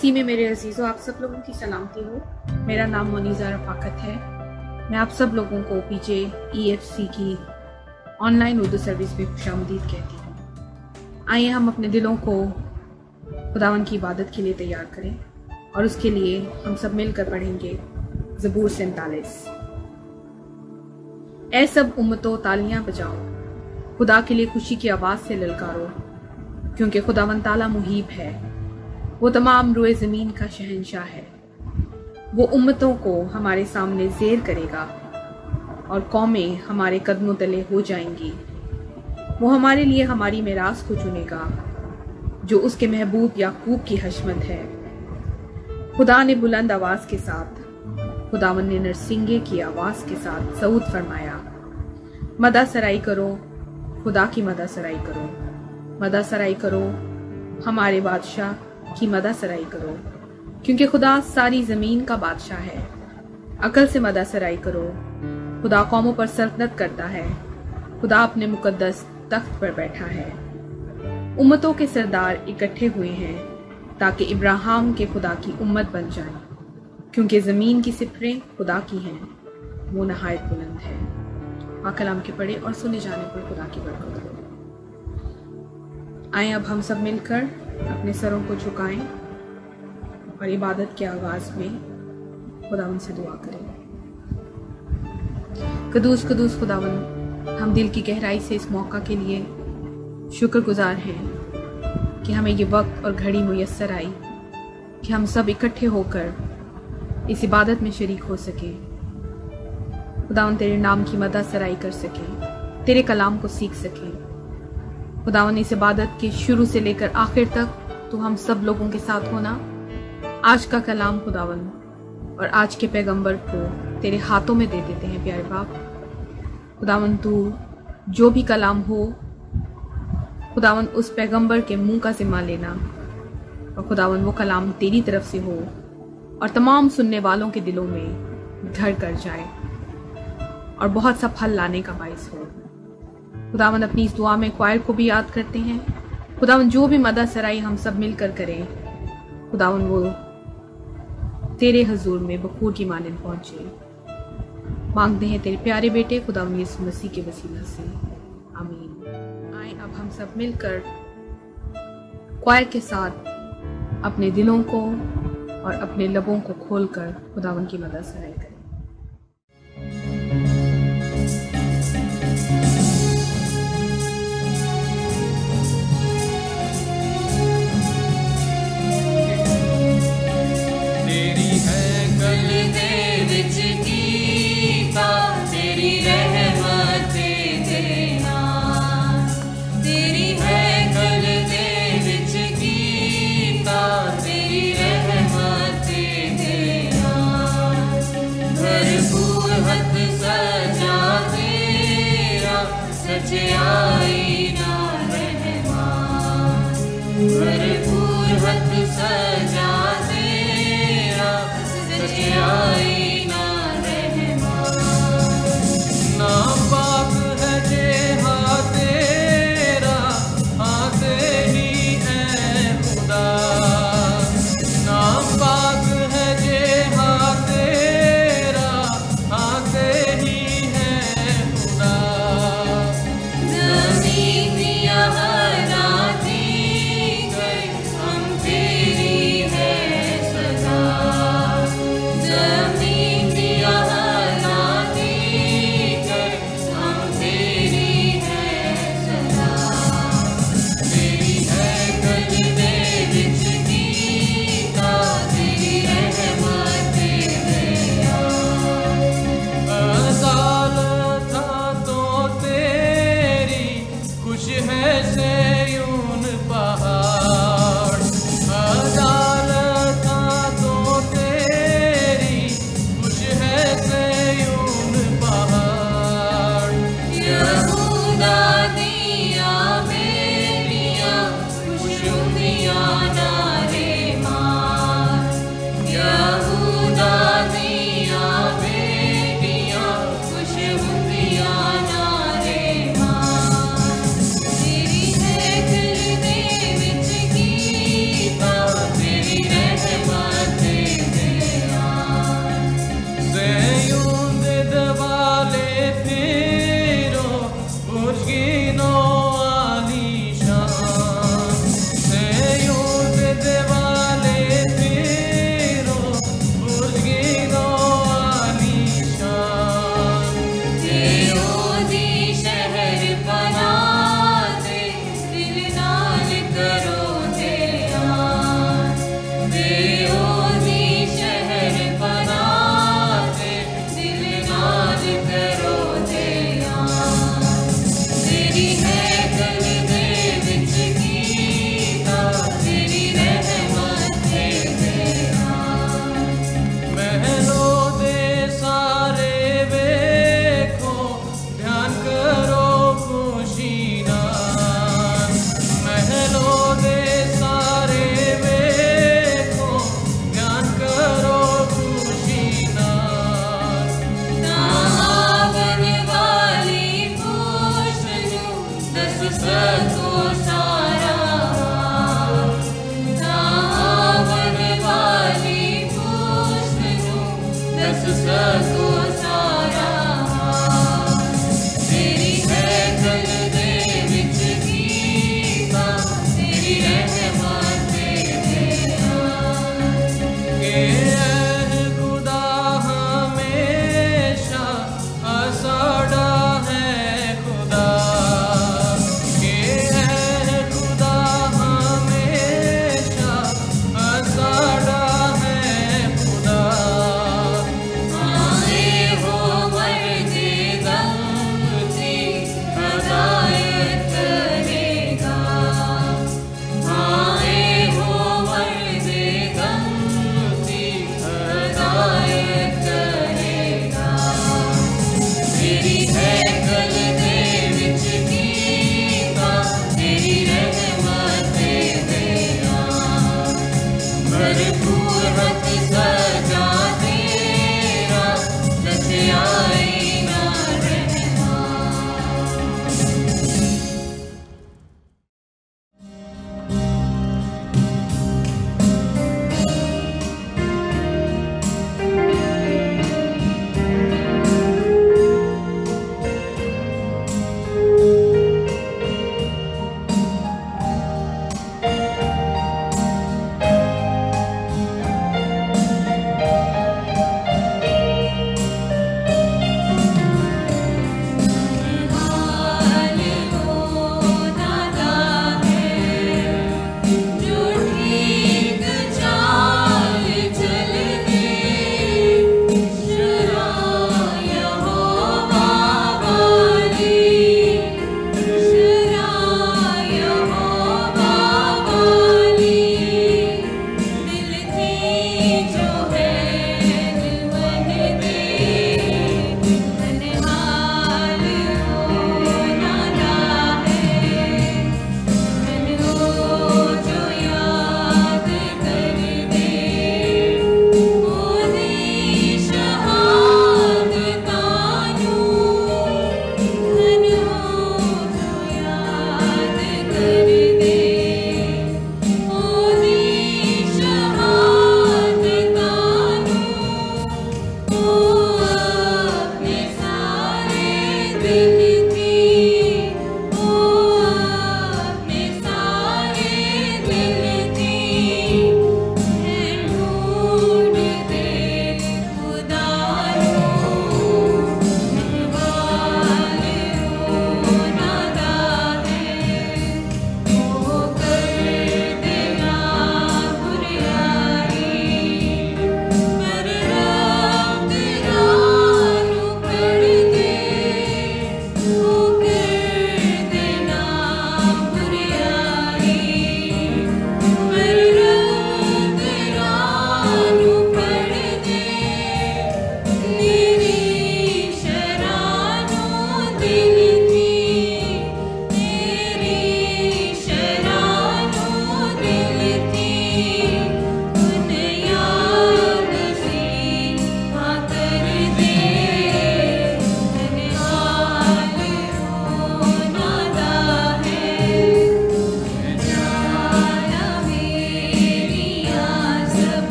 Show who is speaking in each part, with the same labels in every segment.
Speaker 1: मसीह में मेरे अजीज़ों, आप सब लोगों की सलामती हो। मेरा नाम मोनीज़ा रफ़ाकत है। मैं आप सब लोगों को पीजे EFC की ऑनलाइन उर्दू सर्विस में खुशामदीद कहती हूँ। आइए हम अपने दिलों को खुदावन की इबादत के लिए तैयार करें और उसके लिए हम सब मिलकर पढ़ेंगे ज़बूर 47। ऐ सब उम्मतों तालियां बजाओ, खुदा के लिए खुशी की आवाज़ से ललकारो, क्योंकि खुदावन ताला मुहीब है, वो तमाम रोए ज़मीन का शहंशाह है। वो उम्मतों को हमारे सामने ज़ेर करेगा और कौमें हमारे कदमों तले हो जाएंगी। वो हमारे लिए हमारी मिरास को चुनेगा, जो उसके महबूब याकूब की हशमत है। खुदा ने बुलंद आवाज़ के साथ, खुदावन ने नरसिंगे की आवाज़ के साथ सऊद फरमाया, मदा सराई करो, खुदा की मदा सराई करो, मदा सराई करो, हमारे बादशाह की मदा सराई करो, क्योंकि खुदा सारी ज़मीन का बादशाह है। अकल से मदा सराई करो, खुदा कौमों पर सल्तनत करता है, खुदा अपने मुकद्दस तख्त पर बैठा है। उम्मतों के सरदार इकट्ठे हुए हैं ताकि इब्राहिम के खुदा की उम्मत बन जाए, क्योंकि ज़मीन की सिफरें खुदा की हैं, वो नहायत बुलंद है। पाक कलाम के पढ़े और सुने जाने पर खुदा की बरकत हो। आए अब हम सब मिलकर अपने सरों को झुकाएं और इबादत के आगाज में खुदावन से दुआ करें। कदूस कदूस खुदावन, हम दिल की गहराई से इस मौका के लिए शुक्रगुजार हैं कि हमें ये वक्त और घड़ी मुयस्सर आई कि हम सब इकट्ठे होकर इस इबादत में शरीक हो सके। खुदावन तेरे नाम की मदद सराई कर सके, तेरे कलाम को सीख सके। खुदावन इस इबादत के शुरू से लेकर आखिर तक तो हम सब लोगों के साथ होना। आज का कलाम खुदावन और आज के पैगंबर को तेरे हाथों में दे देते हैं प्यारे बाप। खुदावन तू जो भी कलाम हो, खुदावन उस पैगंबर के मुंह का जिम्मा लेना और खुदावन वो कलाम तेरी तरफ से हो और तमाम सुनने वालों के दिलों में घर कर जाए और बहुत सा फल लाने का बाइस हो। खुदावन अपनी इस दुआ में क्वायर को भी याद करते हैं। खुदावन जो भी मदद सराई हम सब मिलकर करें, खुदावन वो तेरे हजूर में बखूर की मानंद पहुंचे। मांगते हैं तेरे प्यारे बेटे खुदावन यीशु मसीह के वसीला से, आमीन। आए अब हम सब मिलकर क्वायर के साथ अपने दिलों को और अपने लबों को खोलकर खुदावन की मदद सराई करें।
Speaker 2: Yeah.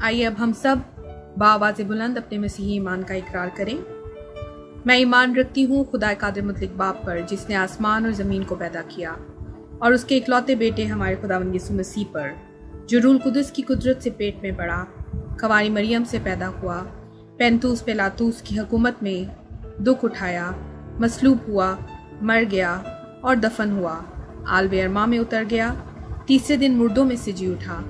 Speaker 1: आइए अब हम सब बाआवाज़ बुलंद अपने मसीही ईमान का इकरार करें। मैं ईमान रखती हूँ खुदा कादिर मुतलक बाप पर, जिसने आसमान और ज़मीन को पैदा किया, और उसके इकलौते बेटे हमारे खुदावंद यीशु मसीह पर, जो रूल कुदस की कुदरत से पेट में पड़ा, कवारी मरियम से पैदा हुआ, पैंतूस पिलातूस की हुकूमत में दुख उठाया, मसलूब हुआ, मर गया और दफन हुआ, आलवे अरमा में उतर गया, तीसरे दिन मुर्दों में से जी उठा,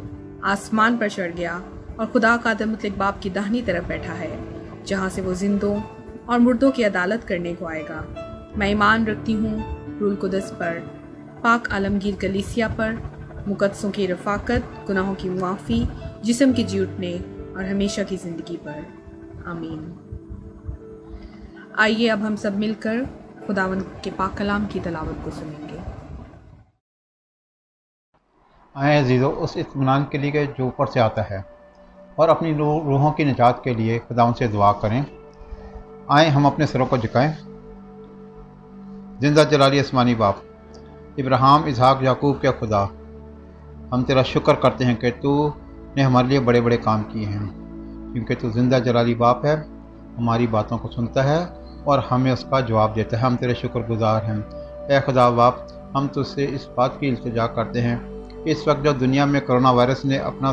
Speaker 1: आसमान पर चढ़ गया और खुदा कादिर मुतलक बाप की दाहिनी तरफ बैठा है, जहाँ से वो जिंदों और मुर्दों की अदालत करने को आएगा। मैं ईमान रखती हूँ रूल कुदस पर, पाक आलमगीर कलीसिया पर, मुकद्दसों की रफ़ाकत, गुनाहों की मुआफ़ी, जिस्म के जी उठने और हमेशा की ज़िंदगी पर। आमीन। आइए अब हम सब मिलकर खुदावंद के पाक कलाम की तलावत को सुनेंगे।
Speaker 2: आए अजीज़ों, उस इत्मीनान के लिए जो ऊपर से आता है और अपनी रूहों की निजात के लिए खुदावंद से दुआ करें। आए हम अपने सरों को झुकाएं। जिंदा जलाली आसमानी बाप, इब्राहिम, इसहाक, याकूब के खुदा, हम तेरा शुक्र करते हैं कि तू ने हमारे लिए बड़े बड़े काम किए हैं, क्योंकि तू जिंदा जलाली बाप है, हमारी बातों को सुनता है और हमें उसका जवाब देता है। हम तेरे शुक्रगुजार हैं। ऐ खुदा बाप, हम तुझसे इस बात की इल्तिजा करते हैं, इस वक्त जो दुनिया में कोरोना वायरस ने अपना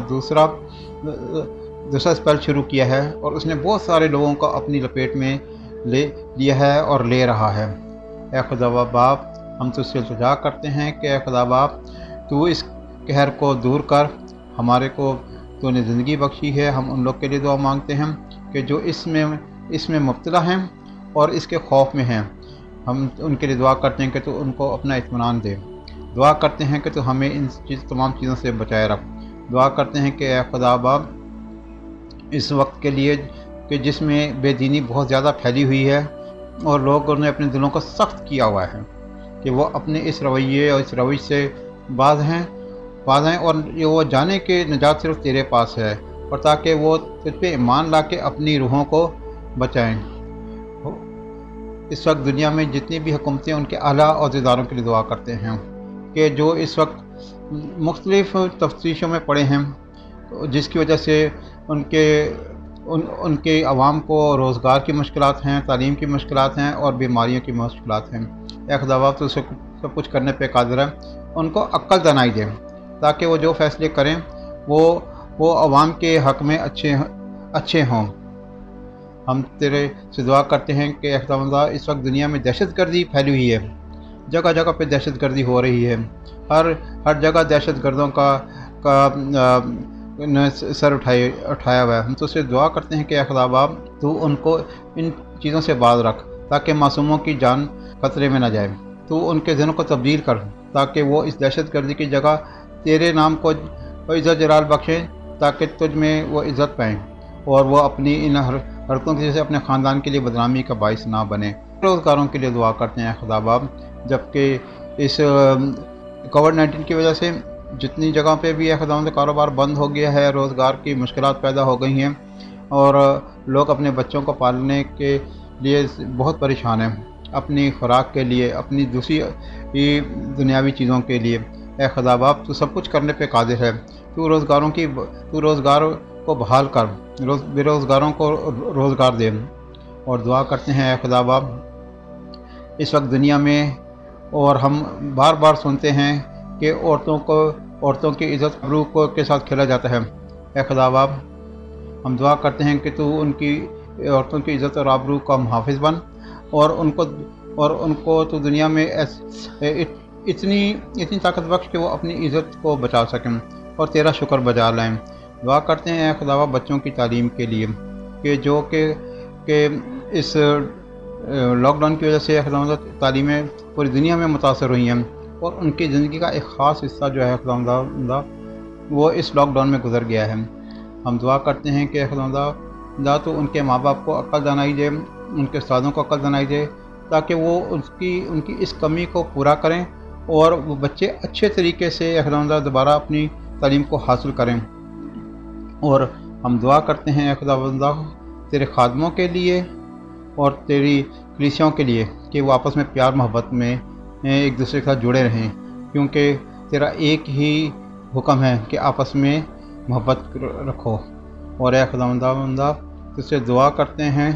Speaker 2: दूसरा स्पेल शुरू किया है और उसने बहुत सारे लोगों को अपनी लपेट में ले लिया है और ले रहा है। ऐ खुदा बाप, हम तुझसे इल्तिजा करते हैं कि ऐ खुदा बाप, तू इस कहर को दूर कर, हमारे को तूने ज़िंदगी बख्शी है। हम उन लोग के लिए दुआ मांगते हैं कि जो इसमें मुब्तला हैं और इसके खौफ में हैं। हम उनके लिए दुआ करते हैं कि तू उनको अपना इत्मीनान दे। दुआ करते हैं कि तू हमें इन तमाम चीज़ों से बचाए रख। दुआ करते हैं कि ऐ खुदा बाप, इस वक्त के लिए कि जिसमें बेदीनी बहुत ज़्यादा फैली हुई है और लोगों ने अपने दिलों को सख्त किया हुआ है कि वो अपने इस रवैये और इस रविश से बाज हैं और ये वो जाने कि निजात सिर्फ तेरे पास है, और ताकि वो तुझ पे ईमान ला के अपनी रूहों को बचाएं। इस वक्त दुनिया में जितनी भी हुकूमतें, उनके आला अहदेदारों के लिए दुआ करते हैं कि जो इस वक्त मुख्तलिफ़ तफ्तीशों में पड़े हैं, जिसकी वजह से उनके अवाम को रोज़गार की मुश्किलात हैं, तालीम की मुश्किलात हैं और बीमारियों की मुश्किलात हैं। ऐ खुदा बाप, तो सब कुछ करने पे कादिर है। उनको अक्ल दनाई दे ताकि वो जो फ़ैसले करें वो अवाम के हक़ में अच्छे हों। हम तेरे से दुआ करते हैं कि खुदा, इस वक्त दुनिया में दहशतगर्दी फैली हुई है, जगह जगह पे दहशतगर्दी हो रही है, हर जगह दहशतगर्दों का सर उठाया हुआ है। हम तो उससे दुआ करते हैं कि खुदा बाप, तू उनको इन चीज़ों से बाज रख ताकि मासूमों की जान खतरे में न जाए। तू उनके ज़हनों को तब्दील कर ताकि वो इस दहशतगर्दी की जगह तेरे नाम को इज़्ज़त जलाल बख्शें, ताकि तुझ में वो इज़्ज़त पाएँ और वो अपनी इन हरकतों की वजह से अपने ख़ानदान के लिए बदनामी का बाइस ना बने। रोज़गारों के लिए दुआ करते हैं खुदा बाप, जबकि इस कोविड-19 की वजह से जितनी जगह पे भी खुदा से कारोबार बंद हो गया है, रोज़गार की मुश्किलात पैदा हो गई हैं और लोग अपने बच्चों को पालने के लिए बहुत परेशान हैं, अपनी खुराक के लिए, अपनी दूसरी दुनियावी चीज़ों के लिए। ऐ खुदा बाप, तू सब कुछ करने पे कादिर है। तू रोज़गार को बहाल कर, बेरोज़गारों को रोज़गार दे। और दुआ करते हैं ऐ खुदा बाप, इस वक्त दुनिया में और हम बार बार सुनते हैं कि औरतों की इज़्ज़त आबरू के साथ खेला जाता है। ऐ खुदा बाप, हम दुआ करते हैं कि तू उनकी औरतों की इज़्ज़त और आबरू का मुहाफ़िज़ बन और उनको तो दुनिया में इतनी ताकत बख्श कि वो अपनी इज़्ज़त को बचा सकें और तेरा शुक्र बजा लाएं। दुआ करते हैं खुदा बाप बच्चों की तालीम के लिए कि इस लॉकडाउन की वजह से खुदा तालीमें पूरी दुनिया में मुतासर हुई हैं और उनकी ज़िंदगी का एक ख़ास हिस्सा जो है खुदा वो इस लॉकडाउन में गुजर गया है। हम दुआ करते हैं कि खुदा तो उनके माँ बाप को अक्ल दनाई दे, उनके उस्तादों को अक्ल दनाई दे, ताकि वो उनकी इस कमी को पूरा करें और वो बच्चे अच्छे तरीके से खुदा दोबारा अपनी तालीम को हासिल करें। और हम दुआ करते हैं खुदा तेरे खादमों के लिए और तेरी कलीसियाओं के लिए कि वो आपस में प्यार मोहब्बत में एक दूसरे के साथ जुड़े रहें, क्योंकि तेरा एक ही हुक्म है कि आपस में मोहब्बत रखो। और ए खुदावंदा तुझसे दुआ करते हैं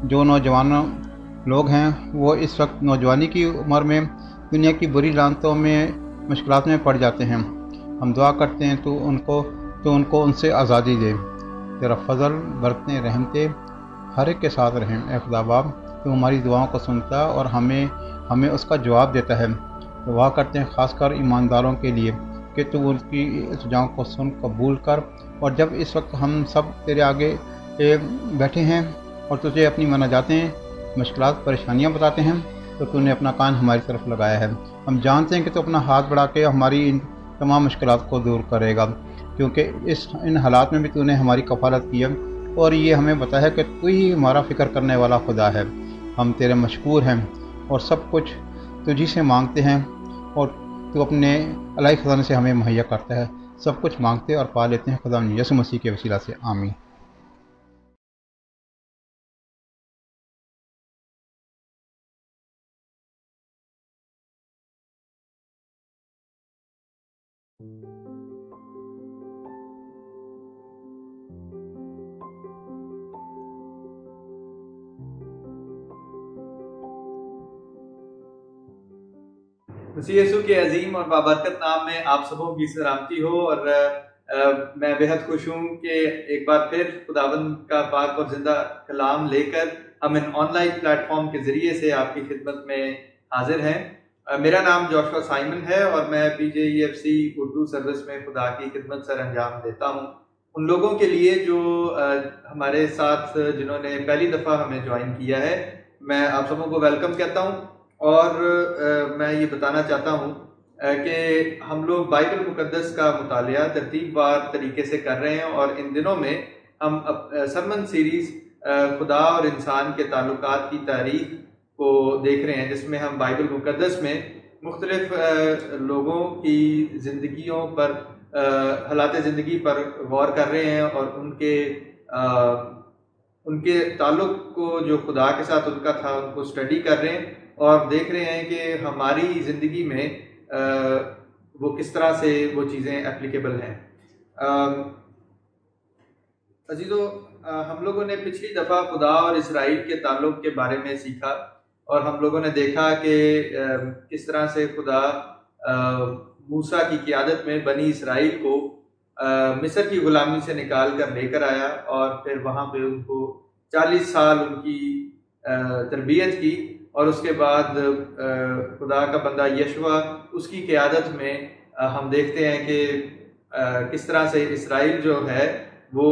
Speaker 2: जो नौजवान लोग हैं वो इस वक्त नौजवानी की उम्र में दुनिया की बुरी लानतों में मुश्किलात में पड़ जाते हैं। हम दुआ करते हैं तो उनको उनसे आज़ादी दे। तेरा फजल बरतने रहमते हर एक के साथ रहें। ए खुदा बाप तो हमारी दुआओं को सुनता और हमें उसका जवाब देता है। दुआ करते हैं ख़ासकर ईमानदारों के लिए कि तू उनकी दुआओं को सुन कबूल कर। और जब इस वक्त हम सब तेरे आगे बैठे हैं और तुझे अपनी मनाजातें मुश्किलात परेशानियां बताते हैं तो तूने अपना कान हमारी तरफ लगाया है। हम जानते हैं कि तू अपना हाथ बढ़ा के हमारी इन तमाम मुश्किलात को दूर करेगा, क्योंकि इन हालात में भी तूने हमारी कफ़ालत की है और ये हमें बताया कि तू ही हमारा फ़िक्र करने वाला खुदा है। हम तेरे मशकूर हैं और सब कुछ तुझी से मांगते हैं और तू अपने अलाई ख़जाने से हमें मुहैया करता है। सब कुछ मांगते और पा लेते हैं खुदा यीशु मसीह के वसीला से, आमीन।
Speaker 3: मसीह यीशु के अजीम और बाबरकत नाम में आप सबों की सलामती हो। और मैं बेहद खुश हूँ कि एक बार फिर खुदावंद का पाक और जिंदा कलाम लेकर हम इन ऑनलाइन प्लेटफॉर्म के जरिए से आपकी खिदमत में हाजिर हैं। मेरा नाम जोशुआ साइमन है और मैं PJEFC उर्दू सर्विस में खुदा की खिदमत सर अंजाम देता हूँ। उन लोगों के लिए जो हमारे साथ जिन्होंने पहली दफ़ा हमें ज्वाइन किया है, मैं आप सबों को वेलकम कहता हूँ। और मैं ये बताना चाहता हूँ कि हम लोग बाइबल मुकद्दस का मुतालिया तरतीबवार तरीके से कर रहे हैं और इन दिनों में हम सरमन सीरीज़ खुदा और इंसान के ताल्लुकात की तारीख को देख रहे हैं, जिसमें हम बाइबल मुकद्दस में मुख्तलिफ लोगों की ज़िंदगियों पर हालात ज़िंदगी पर गौर कर रहे हैं और उनके ताल्लुक को जो खुदा के साथ उनका था उनको स्टडी कर रहे हैं और देख रहे हैं कि हमारी ज़िंदगी में वो किस तरह से वो चीज़ें एप्लीकेबल हैं। अजीज़ों, हम लोगों ने पिछली दफ़ा खुदा और इसराइल के ताल्लुक के बारे में सीखा और हम लोगों ने देखा कि किस तरह से खुदा मूसा की क़ियादत में बनी इसराइल को मिस्र की ग़ुलामी से निकाल कर लेकर आया और फिर वहाँ पे उनको 40 साल उनकी तरबियत की और उसके बाद खुदा का बंदा यशवा उसकी क़ियादत में हम देखते हैं कि किस तरह से इसराइल जो है वो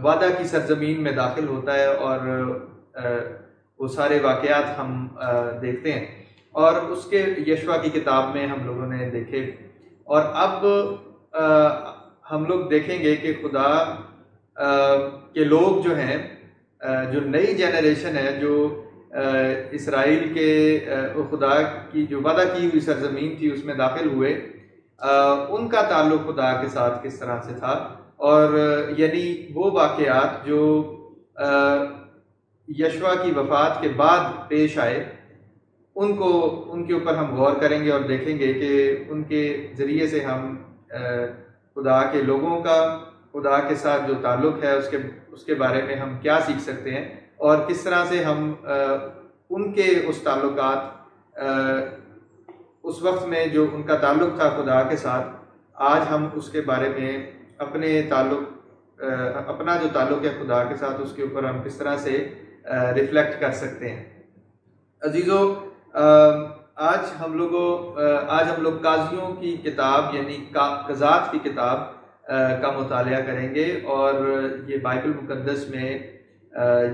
Speaker 3: वादा की सरजमीन में दाखिल होता है और वो सारे वाक़यात हम देखते हैं और उसके यशवा की किताब में हम लोगों ने देखे। और अब हम लोग देखेंगे कि खुदा के लोग जो हैं, जो नई जनरेशन है, जो इसराइल के खुदा की जो वादा की हुई सरजमीन थी उसमें दाखिल हुए, उनका ताल्लुक खुदा के साथ किस तरह से था और यानी वो वाक़यात जो यशवा की वफ़ात के बाद पेश आए उनके ऊपर हम गौर करेंगे और देखेंगे कि उनके ज़रिए से हम खुदा के लोगों का खुदा के साथ जो ताल्लुक़ है उसके बारे में हम क्या सीख सकते हैं और किस तरह से हम उनके उस ताल्लुकात उस वक्त में जो उनका ताल्लुक़ था खुदा के साथ, आज हम उसके बारे में अपना जो ताल्लुक़ है खुदा के साथ उसके ऊपर हम किस तरह से रिफ्लेक्ट कर सकते हैं। अजीज़ों, आज हम लोग काजियों की किताब यानी कज़ात की किताब का मुतालिया करेंगे और ये बाइबल मुकद्दस में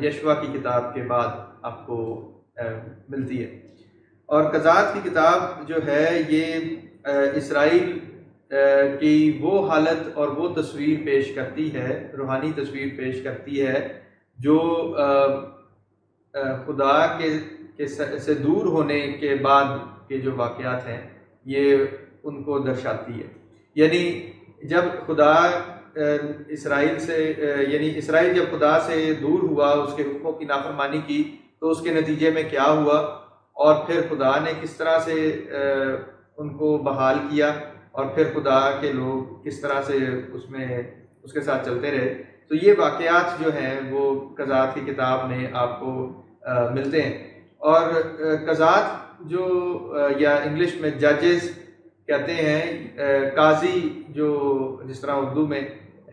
Speaker 3: यशवा की किताब के बाद आपको मिलती है। और कज़ात की किताब जो है ये इसराइल की वो हालत और वो तस्वीर पेश करती है, रूहानी तस्वीर पेश करती है जो खुदा के से दूर होने के बाद के जो वाक़यात हैं ये उनको दर्शाती है। यानी जब खुदा इसराइल जब खुदा से दूर हुआ, उसके हुक्मों की नाफरमानी की, तो उसके नतीजे में क्या हुआ और फिर खुदा ने किस तरह से उनको बहाल किया और फिर खुदा के लोग किस तरह से उसके साथ चलते रहे। तो ये वाक़यात जो हैं वो क़ज़ात की किताब में आपको मिलते हैं। और क़ज़ात जो या इंग्लिश में जजेस कहते हैं, काजी जो जिस तरह उर्दू में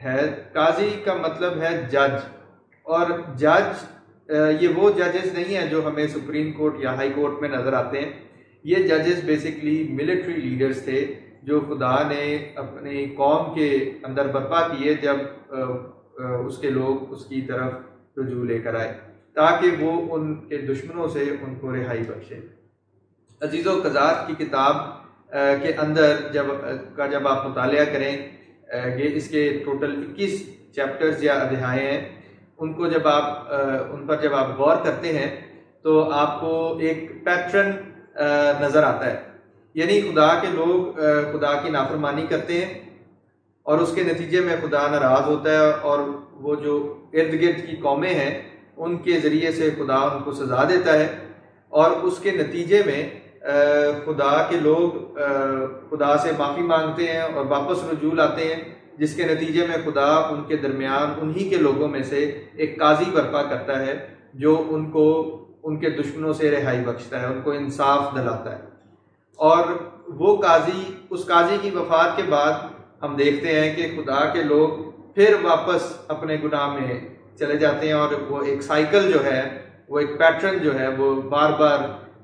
Speaker 3: है, काजी का मतलब है जज। और जज ये वो जजेस नहीं हैं जो हमें सुप्रीम कोर्ट या हाई कोर्ट में नज़र आते हैं। ये जजेस बेसिकली मिलिट्री लीडर्स थे जो खुदा ने अपनी कौम के अंदर बर्पा किए जब उसके लोग उसकी तरफ रुजू लेकर आए, ताकि वो उनके दुश्मनों से उनको रिहाई बख्शे। अजीज़ों, क़ज़ात की किताब के अंदर जब आप मुतालिया करें, ये इसके टोटल 21 चैप्टर्स या अध्याय हैं, उनको जब आप उन पर जब आप गौर करते हैं तो आपको एक पैटर्न नज़र आता है। यानी खुदा के लोग खुदा की नाफरमानी करते हैं और उसके नतीजे में खुदा नाराज़ होता है, और वो जो इर्द गिर्द की कौमें हैं उनके ज़रिए से खुदा उनको सज़ा देता है, और उसके नतीजे में खुदा के लोग खुदा से माफ़ी मांगते हैं और वापस रुजू लाते हैं, जिसके नतीजे में खुदा उनके दरमियान उन्हीं के लोगों में से एक काजी बर्पा करता है जो उनको उनके दुश्मनों से रिहाई बख्शता है, उनको इंसाफ दिलाता है। और वो काजी, उस काजी की वफात के बाद हम देखते हैं कि खुदा के लोग फिर वापस अपने गुनाह में चले जाते हैं, और वो एक साइकिल जो है, वो एक पैटर्न जो है वो बार बार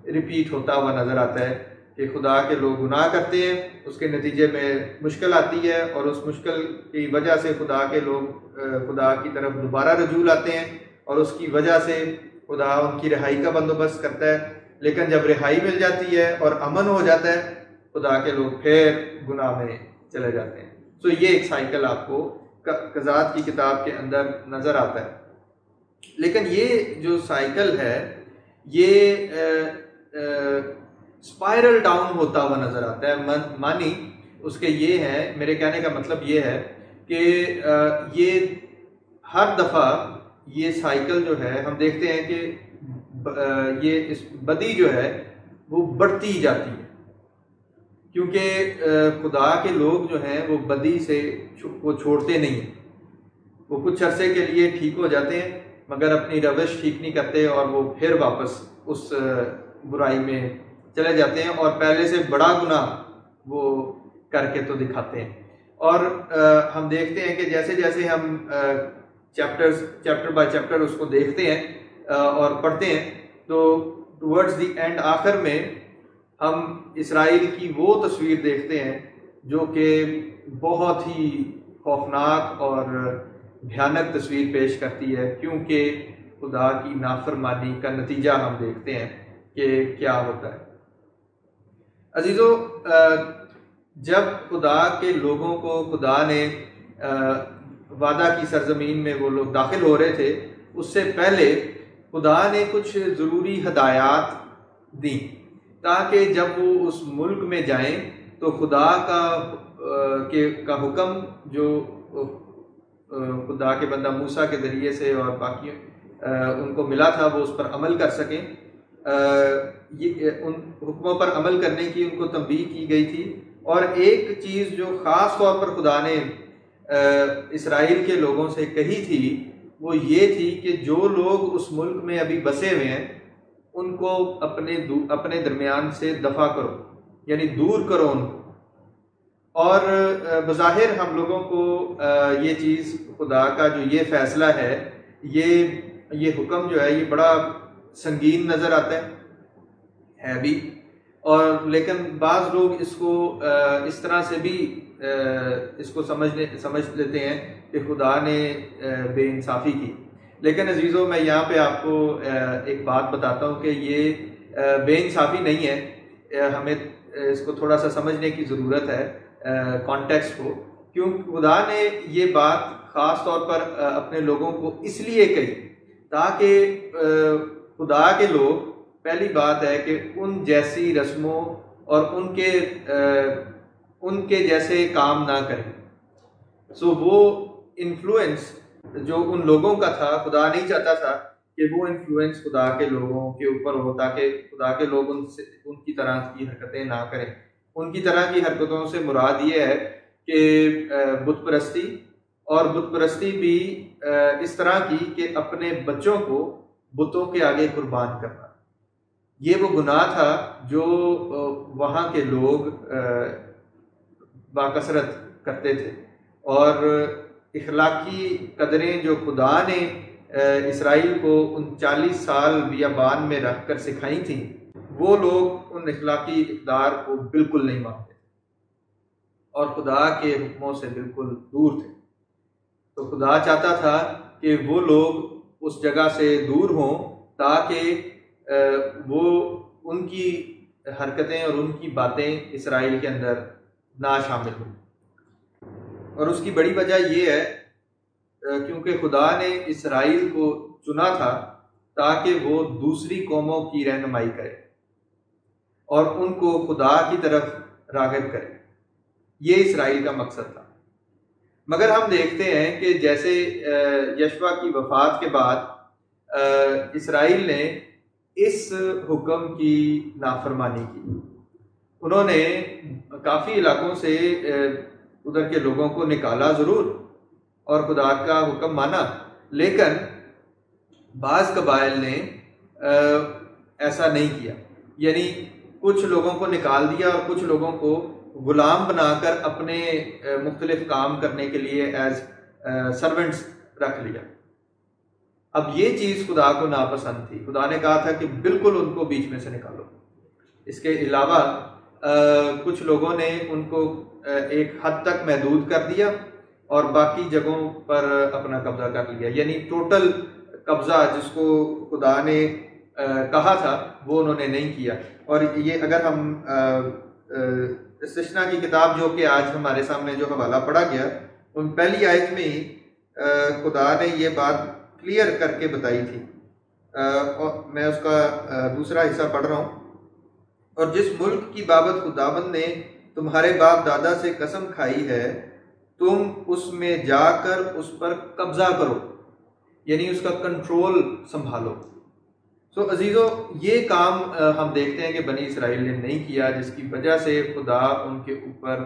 Speaker 3: रिपीट होता हुआ नज़र आता है कि खुदा के लोग गुनाह करते हैं, उसके नतीजे में मुश्किल आती है, और उस मुश्किल की वजह से खुदा के लोग खुदा की तरफ दोबारा रुजू लाते हैं, और उसकी वजह से खुदा उनकी रिहाई का बंदोबस्त करता है। लेकिन जब रिहाई मिल जाती है और अमन हो जाता है, खुदा के लोग फिर गुनाह में चले जाते हैं। तो ये एक साइकिल आपको क़ज़ात की किताब के अंदर नज़र आता है। लेकिन ये जो साइकिल है ये स्पाइरल डाउन होता हुआ नज़र आता है। मानी उसके ये है, मेरे कहने का मतलब ये है कि ये हर दफ़ा ये साइकिल जो है हम देखते हैं कि ये इस बदी जो है वो बढ़ती जाती है, क्योंकि खुदा के लोग जो हैं वो बदी से वो छोड़ते नहीं हैं। वो कुछ अरसे के लिए ठीक हो जाते हैं मगर अपनी रविश ठीक नहीं करते, और वो फिर वापस उस बुराई में चले जाते हैं और पहले से बड़ा गुनाह वो करके तो दिखाते हैं। और हम देखते हैं कि जैसे जैसे हम चैप्टर बाय चैप्टर उसको देखते हैं और पढ़ते हैं, तो टुवर्ड्स द एंड, आखिर में हम इसराइल की वो तस्वीर देखते हैं जो कि बहुत ही खौफनाक और भयानक तस्वीर पेश करती है, क्योंकि खुदा की नाफरमानी का नतीजा हम देखते हैं कि क्या होता है। अजीजों, जब खुदा के लोगों को खुदा ने वादा की सरजमीन में वो लोग दाखिल हो रहे थे, उससे पहले खुदा ने कुछ ज़रूरी हदायत दी ताकि जब वो उस मुल्क में जाएं तो खुदा का हुक्म जो खुदा के बंदा मूसा के ज़रिए से और बाकी उनको मिला था वो उस पर अमल कर सकें। ये उन हुक्मों पर अमल करने की उनको तंबीह की गई थी। और एक चीज़ जो ख़ास तौर पर खुदा ने इसराइल के लोगों से कही थी वो ये थी कि जो लोग उस मुल्क में अभी बसे हुए हैं उनको अपने दरमियान से दफ़ा करो, यानी दूर करो उनको। और बज़ाहिर हम लोगों को ये चीज़ खुदा का जो ये फ़ैसला है, ये हुक्म जो है ये बड़ा संगीन नज़र आता है भी, और लेकिन बाज़ लोग इसको इस तरह से भी इसको समझ लेते हैं कि खुदा ने बेइंसाफ़ी की। लेकिन अजीज़ों, मैं यहाँ पे आपको एक बात बताता हूँ कि ये बेइंसाफ़ी नहीं है। हमें इसको थोड़ा सा समझने की ज़रूरत है कॉन्टेक्स्ट को। क्यों खुदा ने ये बात ख़ास तौर पर अपने लोगों को इसलिए कही ताकि खुदा के लोग, पहली बात है कि उन जैसी रस्मों और उनके जैसे काम ना करें। सो वो इन्फ्लुएंस जो उन लोगों का था, खुदा नहीं चाहता था कि वो इन्फ्लुएंस खुदा के लोगों के ऊपर हो, ताकि खुदा के लोग उनकी तरह की हरकतें ना करें। उनकी तरह की हरकतों से मुराद ये है कि बुत परस्ती और बुत परस्ती भी इस तरह की कि अपने बच्चों को बुतों के आगे कुर्बान करना। ये वो गुनाह था जो वहाँ के लोग बाकसरत करते थे, और इखलाकी कदरें जो खुदा ने इसराइल को 39 साल बियाबान में रख कर सिखाई थी, वो लोग उन इखलाकी इक़दार को बिल्कुल नहीं मानते और खुदा के हुक्मों से बिल्कुल दूर थे। तो खुदा चाहता था कि वो लोग उस जगह से दूर हों ताकि वो उनकी हरकतें और उनकी बातें इसराइल के अंदर ना शामिल हों। और उसकी बड़ी वजह ये है क्योंकि खुदा ने इसराइल को चुना था ताकि वो दूसरी कौमों की रहनुमाई करे और उनको खुदा की तरफ राग़िब करे। ये इसराइल का मकसद था। मगर हम देखते हैं कि जैसे यशवा की वफ़ात के बाद इसराइल ने इस हुक्म की नाफरमानी की। उन्होंने काफ़ी इलाकों से उधर के लोगों को निकाला ज़रूर और खुदा का हुक्म माना, लेकिन बाज़ कबाइल ने ऐसा नहीं किया। यानी कुछ लोगों को निकाल दिया और कुछ लोगों को गुलाम बनाकर अपने मुख्तलिफ काम करने के लिए एज सर्वेंट्स रख लिया। अब ये चीज़ खुदा को नापसंद थी। खुदा ने कहा था कि बिल्कुल उनको बीच में से निकालो। इसके अलावा कुछ लोगों ने उनको एक हद तक महदूद कर दिया और बाकी जगहों पर अपना कब्जा कर लिया। यानी टोटल कब्जा जिसको खुदा ने कहा था वो उन्होंने नहीं किया। और ये अगर हम इस्तिश्ना की किताब जो कि आज हमारे सामने जो हवाला पढ़ा गया, उन पहली आयत में ही खुदा ने ये बात क्लियर करके बताई थी। और मैं उसका दूसरा हिस्सा पढ़ रहा हूँ। और जिस मुल्क की बाबत खुदाबंद ने तुम्हारे बाप दादा से कसम खाई है, तुम उसमें जाकर उस पर कब्जा करो, यानी उसका कंट्रोल संभालो। सो अजीज़ों, ये काम हम देखते हैं कि बनी इसराइल ने नहीं किया, जिसकी वजह से खुदा उनके ऊपर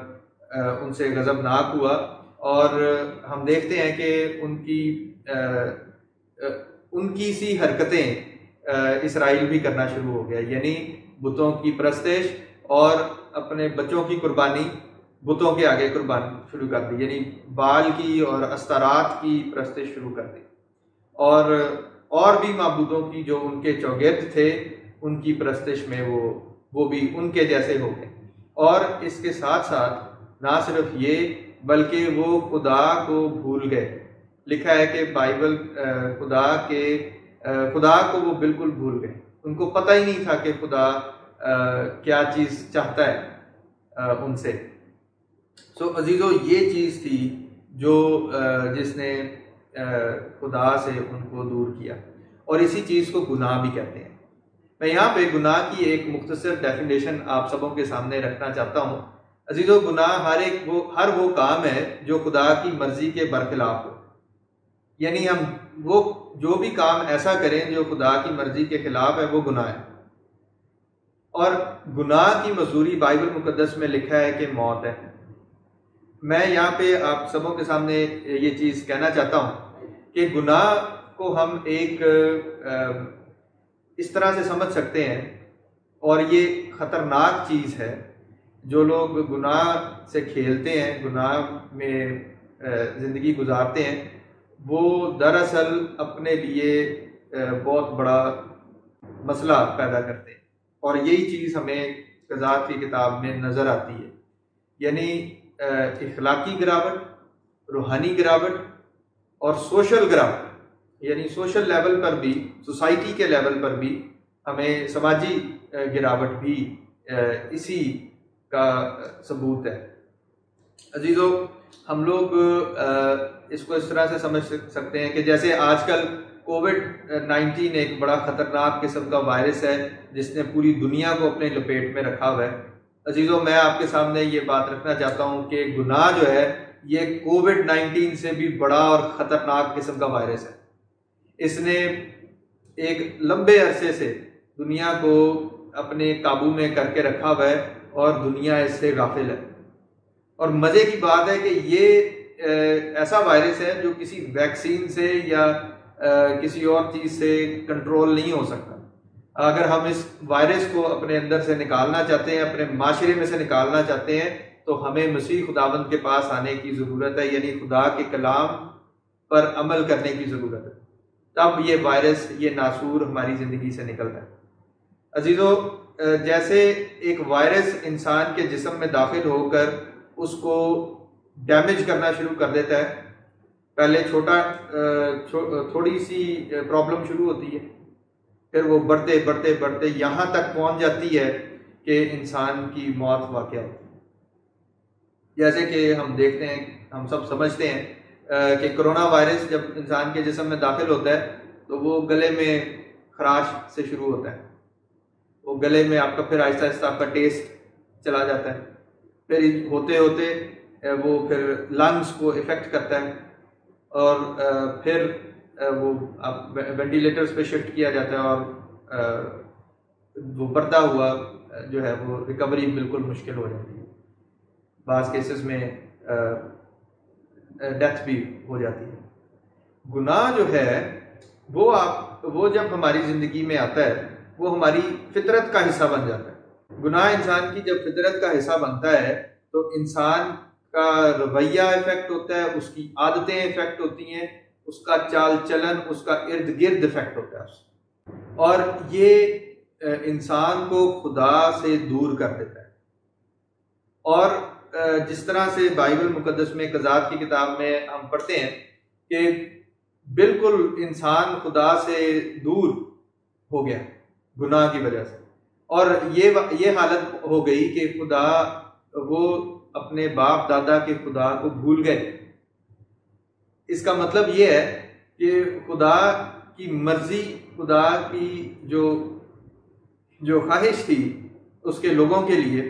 Speaker 3: उनसे गज़बनाक हुआ। और हम देखते हैं कि उनकी सी हरकतें इसराइल भी करना शुरू हो गया। यानी बुतों की परस्तिश और अपने बच्चों की कुर्बानी बुतों के आगे कुर्बान शुरू कर दी। यानी बाल की और अस्तारात की परस्तिश शुरू कर दी, और भी माबूदों की जो उनके चौगिर्द थे उनकी परस्तिश में वो भी उनके जैसे हो गए। और इसके साथ साथ ना सिर्फ ये बल्कि वो खुदा को भूल गए। लिखा है कि बाइबल खुदा को वो बिल्कुल भूल गए। उनको पता ही नहीं था कि खुदा क्या चीज़ चाहता है उनसे। सो अजीज़ों, ये चीज़ थी जो जिसने खुदा से उनको दूर किया, और इसी चीज़ को गुनाह भी कहते हैं। मैं यहाँ पे गुनाह की एक मुख्तसर डेफिनेशन आप सबों के सामने रखना चाहता हूँ। अजीज़ों, गुनाह हर वो काम है जो खुदा की मर्जी के बरखिलाफ हो। यानी हम वो जो भी काम ऐसा करें जो खुदा की मर्जी के खिलाफ है, वो गुनाह है। और गुनाह की मजदूरी बाइबल मुकद्दस में लिखा है कि मौत है। मैं यहाँ पे आप सबों के सामने ये चीज़ कहना चाहता हूँ कि गुनाह को हम एक इस तरह से समझ सकते हैं, और ये ख़तरनाक चीज़ है। जो लोग गुनाह से खेलते हैं, गुनाह में ज़िंदगी गुजारते हैं, वो दरअसल अपने लिए बहुत बड़ा मसला पैदा करते हैं। और यही चीज़ हमें क़ज़ात की किताब में नज़र आती है। यानी इखलाकी गिरावट, रूहानी गिरावट और सोशल गिरावट। यानी सोशल लेवल पर भी, सोसाइटी के लेवल पर भी हमें समाजी गिरावट भी इसी का सबूत है। अजीज़ों, हम लोग इसको इस तरह से समझ सकते हैं कि जैसे आजकल कोविड-19 एक बड़ा ख़तरनाक किस्म का वायरस है जिसने पूरी दुनिया को अपने लपेट में रखा हुआ है। अजीज़ों, मैं आपके सामने ये बात रखना चाहता हूँ कि गुनाह जो है ये कोविड-19 से भी बड़ा और ख़तरनाक किस्म का वायरस है। इसने एक लंबे अरसे से दुनिया को अपने काबू में करके रखा हुआ है और दुनिया इससे गाफिल है। और मज़े की बात है कि ये ऐसा वायरस है जो किसी वैक्सीन से या किसी और चीज़ से कंट्रोल नहीं हो सकता। अगर हम इस वायरस को अपने अंदर से निकालना चाहते हैं, अपने माशरे में से निकालना चाहते हैं, तो हमें मसीह खुदावंद के पास आने की ज़रूरत है, यानी खुदा के कलाम पर अमल करने की ज़रूरत है। तब ये वायरस, ये नासूर हमारी ज़िंदगी से निकलता है। अजीज़ों, जैसे एक वायरस इंसान के जिस्म में दाखिल होकर उसको डैमेज करना शुरू कर देता है, पहले थोड़ी सी प्रॉब्लम शुरू होती है, फिर वो बढ़ते बढ़ते बढ़ते यहाँ तक पहुँच जाती है कि इंसान की मौत वाक़या होती है। जैसे कि हम देखते हैं, हम सब समझते हैं कि कोरोना वायरस जब इंसान के जिस्म में दाखिल होता है तो वो गले में खराश से शुरू होता है, वो गले में आपका फिर आहिस्ता आहिस्ता आपका टेस्ट चला जाता है, फिर होते होते वो फिर लंग्स को इफ़ेक्ट करता है और फिर वो आप वेंटिलेटर्स पे शिफ्ट किया जाता है और वो बढ़ता हुआ जो है वो रिकवरी बिल्कुल मुश्किल हो जाती है। बाज़ केसेस में डेथ भी हो जाती है। गुनाह जो है वो जब हमारी ज़िंदगी में आता है वो हमारी फितरत का हिस्सा बन जाता है। गुनाह इंसान की जब फितरत का हिस्सा बनता है तो इंसान का रवैया इफेक्ट होता है, उसकी आदतें इफेक्ट होती हैं, उसका चाल चलन, उसका इर्द गिर्द इफेक्ट होता है उससे, और ये इंसान को खुदा से दूर कर देता है। और जिस तरह से बाइबल मुकद्दस में कज़ात की किताब में हम पढ़ते हैं कि बिल्कुल इंसान खुदा से दूर हो गया गुनाह की वजह से, और ये हालत हो गई कि खुदा, वो अपने बाप दादा के खुदा को भूल गए। इसका मतलब ये है कि खुदा की मर्जी, खुदा की जो ख्वाहिश थी उसके लोगों के लिए,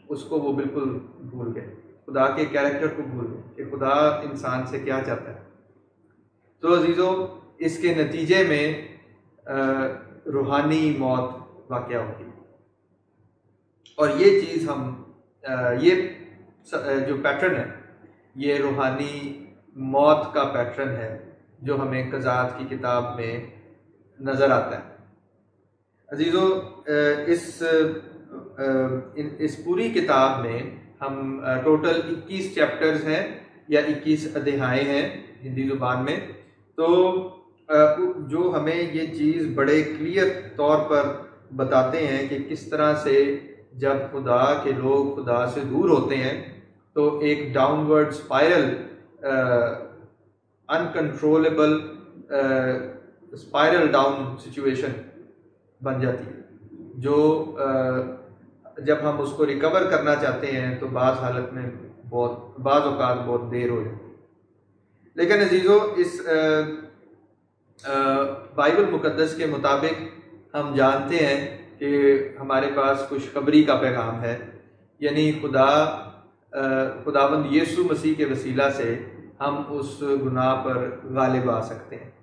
Speaker 3: उसको वो बिल्कुल भूल गए, खुदा के कैरेक्टर को भूल गए कि खुदा इंसान से क्या चाहता है। तो अजीज़ों, इसके नतीजे में रूहानी मौत वाक़या होती है, और ये चीज़ हम ये जो पैटर्न है, ये रूहानी मौत का पैटर्न है जो हमें कज़ात की किताब में नज़र आता है। अजीज़ों, इस पूरी किताब में हम टोटल 21 चैप्टर्स हैं या 21 अध्याय हैं हिंदी ज़ुबान में। तो जो हमें ये चीज़ बड़े क्लियर तौर पर बताते हैं कि किस तरह से जब खुदा के लोग खुदा से दूर होते हैं तो एक downward spiral, uncontrollable spiral down situation बन जाती है, जो जब हम उसको रिकवर करना चाहते हैं तो बाज़ हालत में बाज़ औक़ात बहुत देर हो जाती है। लेकिन अजीज़ों, इस बाइबल मुकद्दस के मुताबिक हम जानते हैं कि हमारे पास खुशखबरी का पैगाम है, यानी खुदावंद यीशु मसीह के वसीला से हम उस गुनाह पर गालिब आ सकते हैं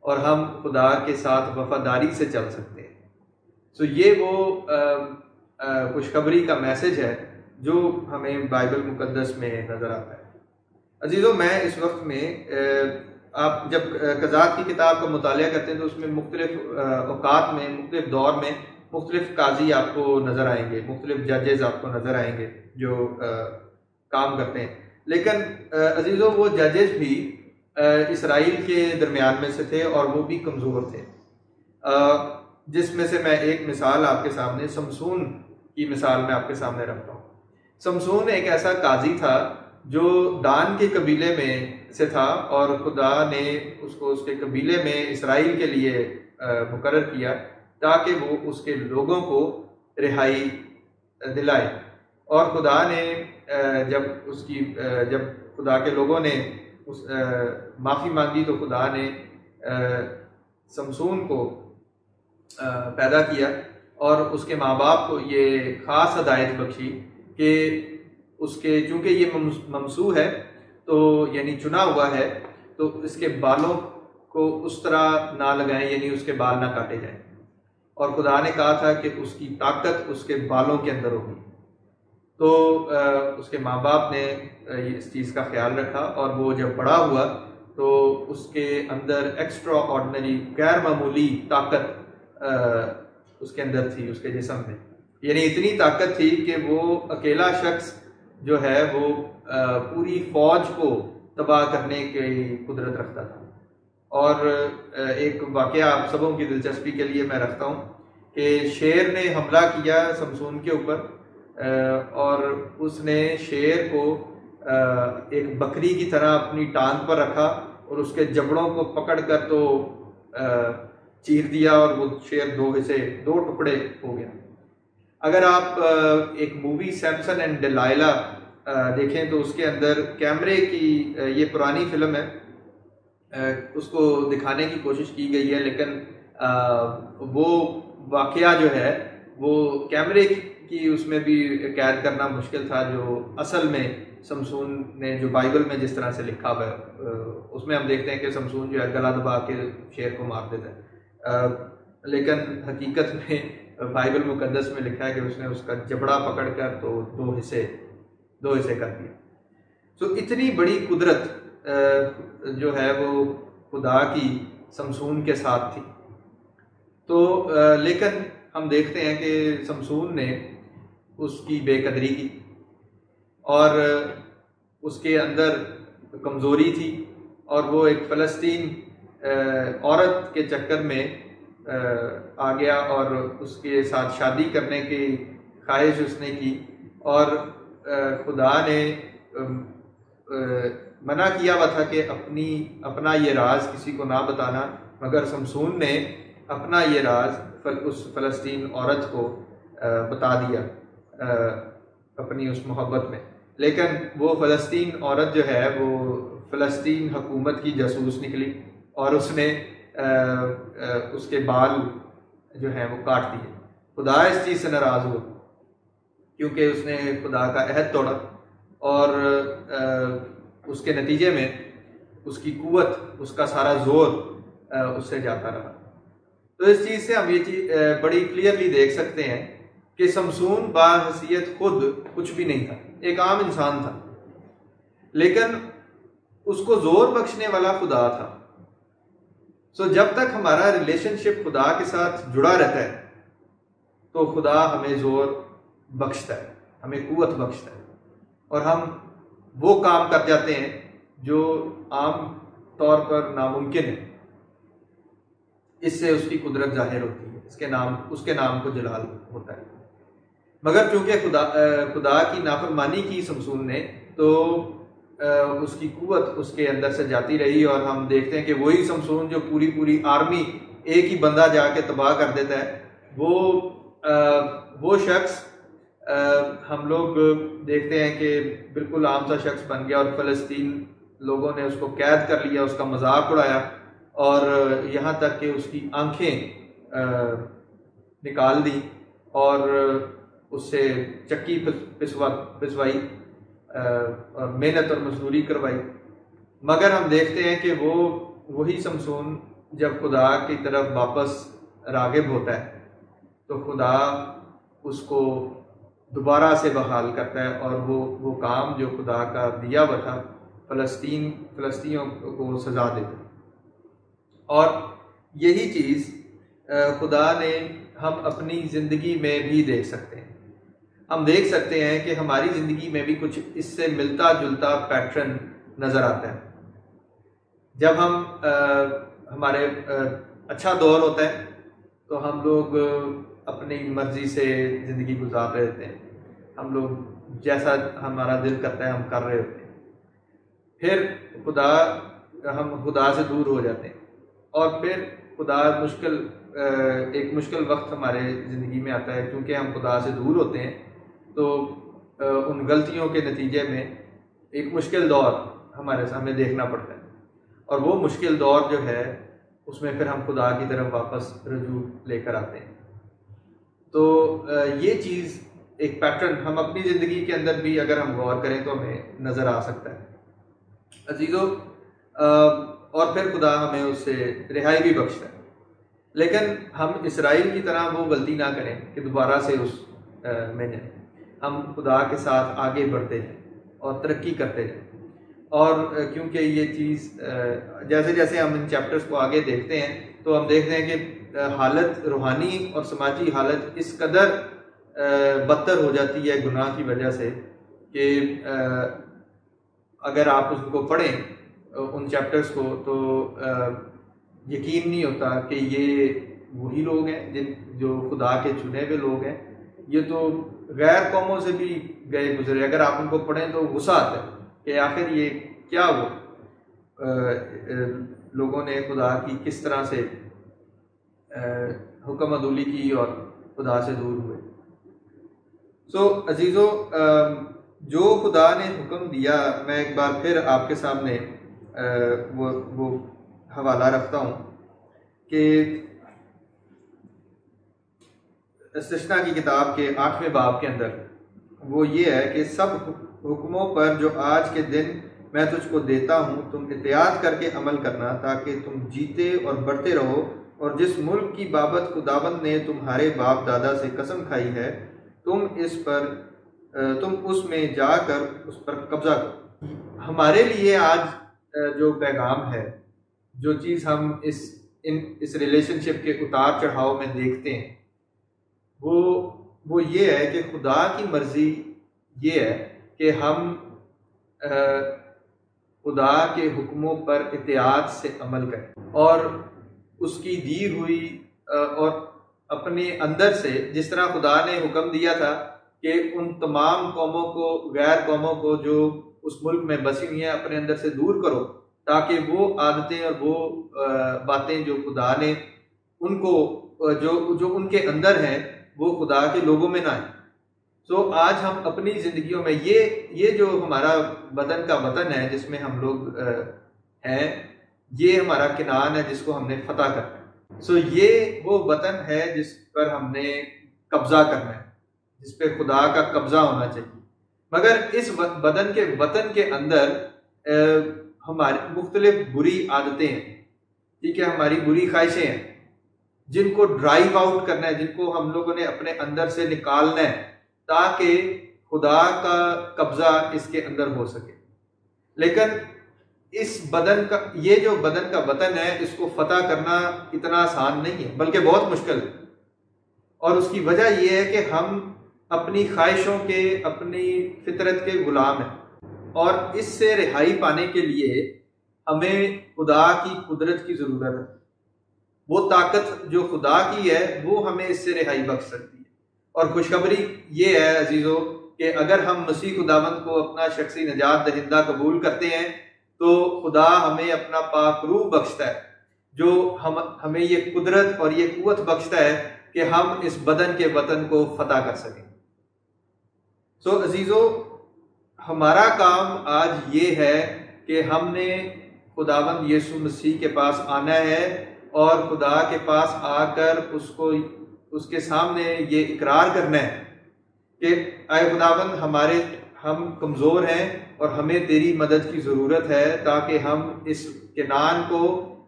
Speaker 3: और हम खुदा के साथ वफादारी से चल सकते हैं। तो ये वो खुशखबरी का मैसेज है जो हमें बाइबल मुकद्दस में नज़र आता है। अजीज़ों, मैं इस वक्त में आप जब कज़ात की किताब का मुतालिया करते हैं तो उसमें मुख्तलिफ औक़ात में, मुख्तलिफ दौर में मुख्तलिफ काजी आपको नज़र आएंगे, मुख्तलिफ जजेस आपको नज़र आएंगे जो काम करते हैं। लेकिन अजीज़ों, वो जजेस भी इसराइल के दरमियान में से थे और वो भी कमज़ोर थे, जिसमें से मैं एक मिसाल आपके सामने, समसून की मिसाल मैं आपके सामने रखता हूँ। समसून एक ऐसा काजी था जो दान के कबीले में से था और खुदा ने उसको उसके कबीले में इसराइल के लिए मुकर्रर किया ताकि वो उसके लोगों को रिहाई दिलाए। और खुदा ने जब खुदा के लोगों ने उस माफ़ी मांगी तो खुदा ने समसून को पैदा किया और उसके माँ बाप को ये ख़ास हदायत बख्शी कि उसके, चूँकि ये ममसू है तो यानी चुना हुआ है, तो इसके बालों को उस तरह ना लगाएं, यानी उसके बाल ना काटे जाएं। और खुदा ने कहा था कि उसकी ताकत उसके बालों के अंदर होगी। तो उसके माँ बाप ने इस चीज़ का ख्याल रखा और वो जब बड़ा हुआ तो उसके अंदर एक्स्ट्रा ऑर्डिनरी गैर मामूली ताकत उसके अंदर थी, उसके जिस्म में। यानी इतनी ताकत थी कि वो अकेला शख्स जो है वो पूरी फौज को तबाह करने की कुदरत रखता था। और एक वाकया आप सबों की दिलचस्पी के लिए मैं रखता हूँ कि शेर ने हमला किया शमसून के ऊपर और उसने शेर को एक बकरी की तरह अपनी टांग पर रखा और उसके जबड़ों को पकड़कर तो चीर दिया और वो शेर दो टुकड़े हो गया। अगर आप एक मूवी सैमसन एंड डिलाइला देखें तो उसके अंदर कैमरे की, ये पुरानी फिल्म है, उसको दिखाने की कोशिश की गई है, लेकिन वो वाकया जो है वो कैमरे की उसमें भी कैद करना मुश्किल था, जो असल में शमसून ने जो बाइबल में जिस तरह से लिखा हुआ है उसमें हम देखते हैं कि शमसून जो है गला दबा के शेर को मार देता है, लेकिन हकीकत में बाइबल मुकद्दस में लिखा है कि उसने उसका जबड़ा पकड़कर तो दो हिस्से कर दिया। तो इतनी बड़ी कुदरत जो है वो खुदा की शमसून के साथ थी। तो लेकिन हम देखते हैं कि शमसून ने उसकी बेकदरी की और उसके अंदर कमज़ोरी थी और वो एक फ़लस्तीन औरत के चक्कर में आ गया और उसके साथ शादी करने की ख्वाहिश उसने की और खुदा ने मना किया हुआ था कि अपना ये राज किसी को ना बताना, मगर शमसून ने अपना ये राज उस फ़लस्तीन औरत को बता दिया अपनी उस मोहब्बत में। लेकिन वो फ़लस्तीन औरत जो है वो फ़लस्तीन हुकूमत की जासूस निकली और उसने उसके बाल जो हैं वो काट दिए। खुदा इस चीज़ से नाराज़ हुआ क्योंकि उसने खुदा का अहद तोड़ा और उसके नतीजे में उसकी कुव्वत, उसका सारा जोर उससे जाता रहा। तो इस चीज़ से हम ये चीज़ बड़ी क्लियरली देख सकते हैं कि शमसून बाहैसियत खुद कुछ भी नहीं था, एक आम इंसान था, लेकिन उसको जोर बख्शने वाला खुदा था। सो जब तक हमारा रिलेशनशिप खुदा के साथ जुड़ा रहता है तो खुदा हमें जोर बख्शता है, हमें कुव्वत बख्शता है और हम वो काम कर जाते हैं जो आम तौर पर नामुमकिन है। इससे उसकी कुदरत जाहिर होती है, उसके नाम को जलाल होता है। मगर चूंकि खुदा की नाफरमानी की शमसून ने तो उसकी कुव्वत उसके अंदर से जाती रही और हम देखते हैं कि वही शमसून जो पूरी आर्मी एक ही बंदा जाके तबाह कर देता है, वो शख्स हम लोग देखते हैं कि बिल्कुल आम सा शख्स बन गया और फ़लस्तीन लोगों ने उसको कैद कर लिया, उसका मजाक उड़ाया और यहाँ तक कि उसकी आंखें निकाल दी और उससे चक्की पिसवाई और मेहनत और मजदूरी करवाई। मगर हम देखते हैं कि वही शमसून जब खुदा की तरफ वापस रागिब होता है तो खुदा उसको दोबारा से बहाल करता है और वो काम जो खुदा का दिया हुआ था फ़लस्तीनियों को सजा देता है। और यही चीज़ खुदा ने हम अपनी ज़िंदगी में भी देख सकते हैं। हम देख सकते हैं कि हमारी ज़िंदगी में भी कुछ इससे मिलता जुलता पैटर्न नज़र आता है। जब हम हमारे अच्छा दौर होता है तो हम लोग अपनी मर्ज़ी से ज़िंदगी गुजार रहे होते हैं, हम लोग जैसा हमारा दिल करता है हम कर रहे होते हैं। फिर हम खुदा से दूर हो जाते हैं और फिर खुदा एक मुश्किल वक्त हमारे ज़िंदगी में आता है। क्योंकि हम खुदा से दूर होते हैं तो उन गलतियों के नतीजे में एक मुश्किल दौर हमें देखना पड़ता है और वो मुश्किल दौर जो है उसमें फिर हम खुदा की तरफ वापस रुजू लेकर आते हैं। तो ये चीज़ एक पैटर्न हम अपनी ज़िंदगी के अंदर भी अगर हम गौर करें तो हमें नज़र आ सकता है अजीज़ों। और फिर खुदा हमें उससे रिहाई भी बख्शता है, लेकिन हम इसराइल की तरह वो गलती ना करें कि दोबारा से उस में जाए। हम खुदा के साथ आगे बढ़ते जाएं और तरक्की करते जाएं। और क्योंकि ये चीज़ जैसे जैसे हम इन चैप्टर्स को आगे देखते हैं तो हम देखते हैं कि हालत रूहानी और समाजी हालत इस कदर बदतर हो जाती है गुनाह की वजह से कि अगर आप उनको पढ़ें उन चैप्टर्स को तो यकीन नहीं होता कि ये वही लोग हैं जो खुदा के चुने हुए लोग हैं। ये तो गैर कौमों से भी गए गुजरे। अगर आप उनको पढ़ें तो गुस्सा आता है कि आखिर ये क्या हुआ, लोगों ने खुदा की किस तरह से हुक्म अदूली की और खुदा से दूर हुए। सो अजीज़ों, जो खुदा ने हुक्म दिया, मैं एक बार फिर आपके सामने वो हवाला रखता हूँ कि इस्तिस्ना की किताब के 8वें बाब के अंदर वो ये है कि सब हुक्मों पर जो आज के दिन मैं तुझको देता हूँ तुम इत्याद करके अमल करना, ताकि तुम जीते और बढ़ते रहो, और जिस मुल्क की बाबत खुदावंद ने तुम्हारे बाप दादा से कसम खाई है तुम उसमें जाकर उस पर कब्जा करो। हमारे लिए आज जो पैगाम है, जो चीज़ हम इस रिलेशनशिप के उतार चढ़ाव में देखते हैं, वो ये है कि खुदा की मर्जी ये है कि हम खुदा के हुक्मों पर इत्याद से अमल करें और उसकी दी हुई और अपने अंदर से, जिस तरह खुदा ने हुक्म दिया था कि उन तमाम कौमों को, गैर कौमों को जो उस मुल्क में बसी हुई हैं, अपने अंदर से दूर करो, ताकि वो आदतें और वो बातें जो खुदा ने उनको जो उनके अंदर हैं वो खुदा के लोगों में ना आए। सो आज हम अपनी ज़िंदगियों में ये जो हमारा बदन का वतन है जिसमें हम लोग हैं, ये हमारा किनान है जिसको हमने फतह करना है। सो ये वो वतन है जिस पर हमने कब्जा करना है, जिस पे खुदा का कब्जा होना चाहिए। मगर इस वतन के अंदर हमारी मुख्तलिफ बुरी आदतें हैं, ठीक है, हमारी बुरी ख्वाहिशें हैं जिनको ड्राइव आउट करना है, जिनको हम लोगों ने अपने अंदर से निकालना है ताकि खुदा का कब्जा इसके अंदर हो सके। लेकिन इस बदन का, ये जो बदन का वतन है, इसको फतह करना इतना आसान नहीं है, बल्कि बहुत मुश्किल है। और उसकी वजह यह है कि हम अपनी ख्वाहिशों के, अपनी फितरत के गुलाम हैं, और इससे रिहाई पाने के लिए हमें खुदा की कुदरत की ज़रूरत है। वो ताकत जो खुदा की है वो हमें इससे रिहाई बख्श सकती है। और खुशखबरी ये है अजीज़ों कि अगर हम मसीह खुदावंद को अपना शख्सी निजात दहिंदा कबूल करते हैं तो खुदा हमें अपना पाक रूह बख्शता है, जो हमें ये कुदरत और ये कुव्वत बख्शता है कि हम इस बदन के वतन को फतह कर सकें। सो अजीज़ों, हमारा काम आज ये है कि हमने खुदावंद यीशु मसीह के पास आना है और खुदा के पास आकर उसके सामने ये इकरार करना है कि आए खुदावंद, हम कमज़ोर हैं और हमें तेरी मदद की ज़रूरत है, ताकि हम इस किनान को,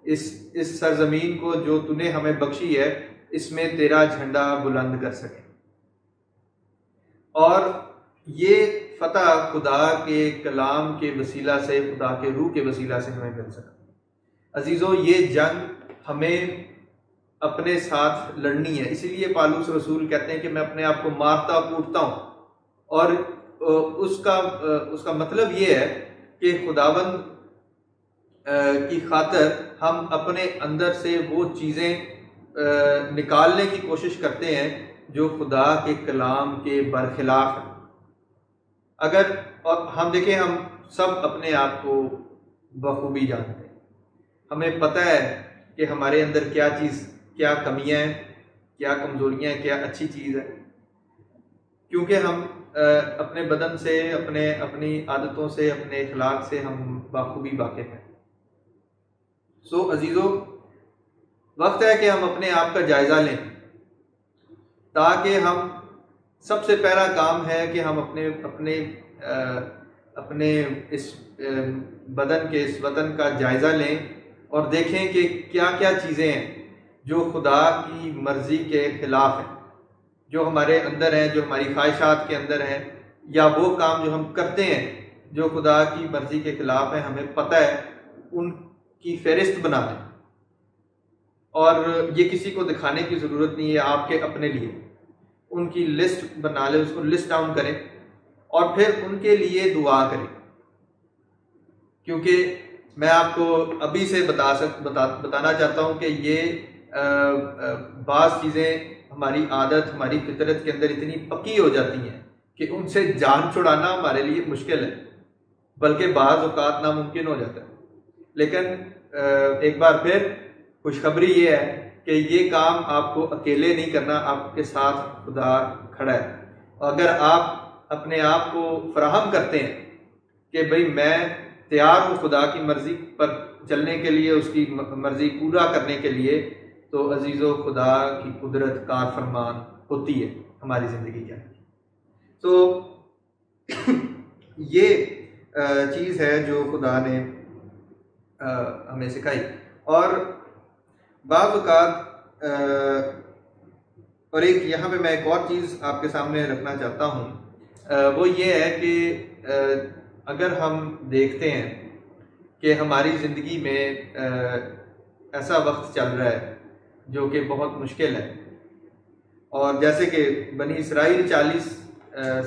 Speaker 3: इस सरजमीन को जो तूने हमें बख्शी है, इसमें तेरा झंडा बुलंद कर सकें। और ये फतह खुदा के कलाम के वसीला से, खुदा के रूह के वसीला से हमें मिल सका। अजीज़ों, ये जंग हमें अपने साथ लड़नी है। इसीलिए पालूस रसूल कहते हैं कि मैं अपने आप को मारता कूटता हूँ, और उसका मतलब ये है कि खुदावंद की खातिर हम अपने अंदर से वो चीज़ें निकालने की कोशिश करते हैं जो खुदा के कलाम के बरखिलाफ है। अगर और हम देखें, हम सब अपने आप को बखूबी जानते हैं, हमें पता है कि हमारे अंदर क्या कमियां हैं, क्या कमज़ोरियां हैं, क्या अच्छी चीज़ है, क्योंकि हम अपने बदन से, अपनी आदतों से, अपने इखलाक से हम बखूबी वाकिफ़ हैं। सो अजीज़ों, वक्त है कि हम अपने आप का जायज़ा लें, ताकि हम, सबसे पहला काम है कि हम अपने इस बदन के, इस वतन का जायज़ा लें और देखें कि क्या क्या चीज़ें हैं जो खुदा की मर्ज़ी के ख़िलाफ़ हैं, जो हमारे अंदर हैं, जो हमारी ख्वाहिशात के अंदर हैं, या वो काम जो हम करते हैं जो खुदा की मर्जी के खिलाफ है, हमें पता है, उनकी फहरिस्त बना लें। और ये किसी को दिखाने की ज़रूरत नहीं है, आपके अपने लिए उनकी लिस्ट बना लें, उसको लिस्ट डाउन करें और फिर उनके लिए दुआ करें। क्योंकि मैं आपको अभी से बताना चाहता हूँ कि ये बाज़ चीज़ें हमारी आदत, हमारी फितरत के अंदर इतनी पक्की हो जाती हैं कि उनसे जान छुड़ाना हमारे लिए मुश्किल है, बल्कि बाज़ औक़ात नामुमकिन हो जाता है। लेकिन एक बार फिर खुशखबरी ये है कि ये काम आपको अकेले नहीं करना, आपके साथ खुदा खड़ा है। अगर आप अपने आप को फराहम करते हैं कि भाई मैं तैयार हूँ खुदा की मर्जी पर चलने के लिए, उसकी मर्जी पूरा करने के लिए, तो अजीज़ों खुदा की कुदरत कार फरमान होती है हमारी ज़िंदगी के अंदर। तो ये चीज़ है जो खुदा ने हमें सिखाई। और बाज़ औक़ात और एक यहाँ पे मैं एक और चीज़ आपके सामने रखना चाहता हूँ, वो ये है कि अगर हम देखते हैं कि हमारी ज़िंदगी में ऐसा वक्त चल रहा है जो कि बहुत मुश्किल है, और जैसे कि बनी इसराइल 40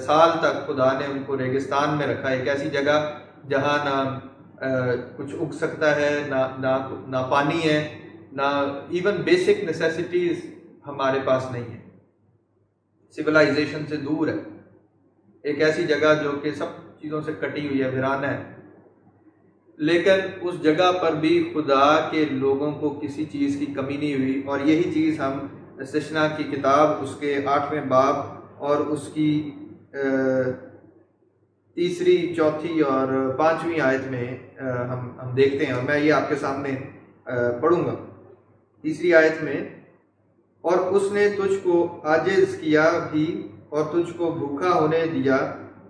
Speaker 3: साल तक खुदा ने उनको रेगिस्तान में रखा, एक ऐसी जगह जहाँ ना कुछ उग सकता है, ना पानी है, ना इवन बेसिक नेसेसिटीज़ हमारे पास नहीं है, सिविलाइजेशन से दूर है, एक ऐसी जगह जो कि सब चीज़ों से कटी हुई है, वीरान है। लेकिन उस जगह पर भी खुदा के लोगों को किसी चीज़ की कमी नहीं हुई। और यही चीज़ हम सशना की किताब उसके 8वें बाब और उसकी 3री, 4थी और 5वीं आयत में हम देखते हैं। और मैं ये आपके सामने पढ़ूंगा। 3री आयत में, और उसने तुझको आजिज़ किया भी और तुझको भूखा होने दिया,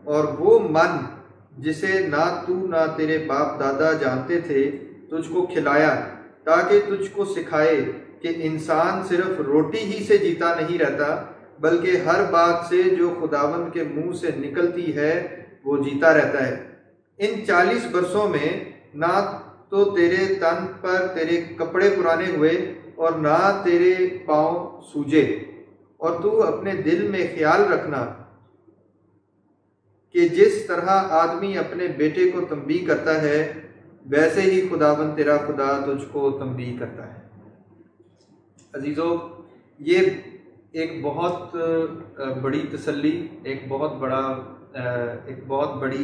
Speaker 3: और वो मन जिसे ना तू ना तेरे बाप दादा जानते थे तुझको खिलाया, ताकि तुझको सिखाए कि इंसान सिर्फ रोटी ही से जीता नहीं रहता, बल्कि हर बात से जो खुदावंद के मुंह से निकलती है वो जीता रहता है। इन 40 बरसों में ना तो तेरे तन पर तेरे कपड़े पुराने हुए और ना तेरे पाँव सूजे। और तू अपने दिल में ख्याल रखना कि जिस तरह आदमी अपने बेटे को तंबीह करता है, वैसे ही खुदावंद तेरा खुदा तुझको तंबीह करता है। अजीज़ों, ये एक बहुत बड़ी तसल्ली, एक बहुत बड़ी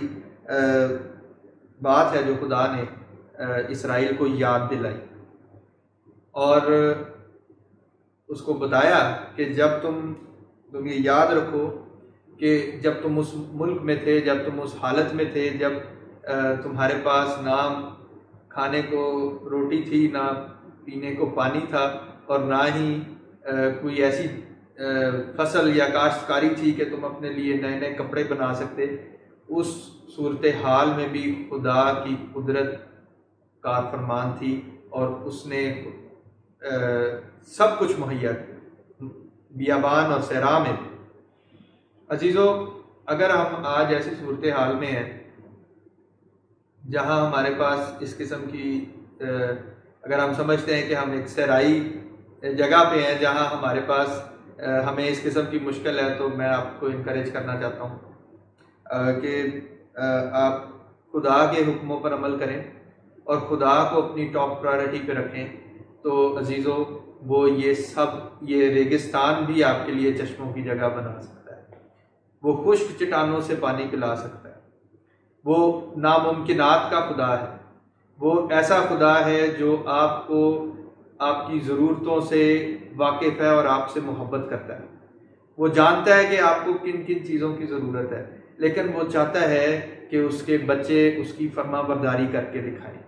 Speaker 3: बात है जो खुदा ने इसराइल को याद दिलाई और उसको बताया कि जब तुम ये याद रखो कि जब तुम उस मुल्क में थे, जब तुम उस हालत में थे, जब तुम्हारे पास ना खाने को रोटी थी, ना पीने को पानी था, और ना ही कोई ऐसी फसल या काश्तकारी थी कि तुम अपने लिए नए नए कपड़े बना सकते, उस सूरत हाल में भी खुदा की कुदरत का फरमान थी और उसने सब कुछ मुहैया किया, बियाबान और सहरा में। अजीज़ों, अगर हम आज ऐसी सूरत हाल में हैं जहां हमारे पास इस किस्म की अगर हम समझते हैं कि हम एक सहराई जगह पे हैं जहां हमारे पास हमें इस किस्म की मुश्किल है, तो मैं आपको इनकरेज करना चाहता हूं कि आप खुदा के हुक्मों पर अमल करें और खुदा को अपनी टॉप प्रायोरिटी पे रखें। तो अजीज़ों, वो ये रेगिस्तान भी आपके लिए चश्मों की जगह बना सकता है, वो खुश्क चट्टानों से पानी पिला सकता है, वो नामुमकिनात का खुदा है, वो ऐसा खुदा है जो आपको आपकी ज़रूरतों से वाकिफ़ है और आपसे मोहब्बत करता है। वो जानता है कि आपको किन किन चीज़ों की ज़रूरत है, लेकिन वो चाहता है कि उसके बच्चे उसकी फरमाबरदारी करके दिखाएं।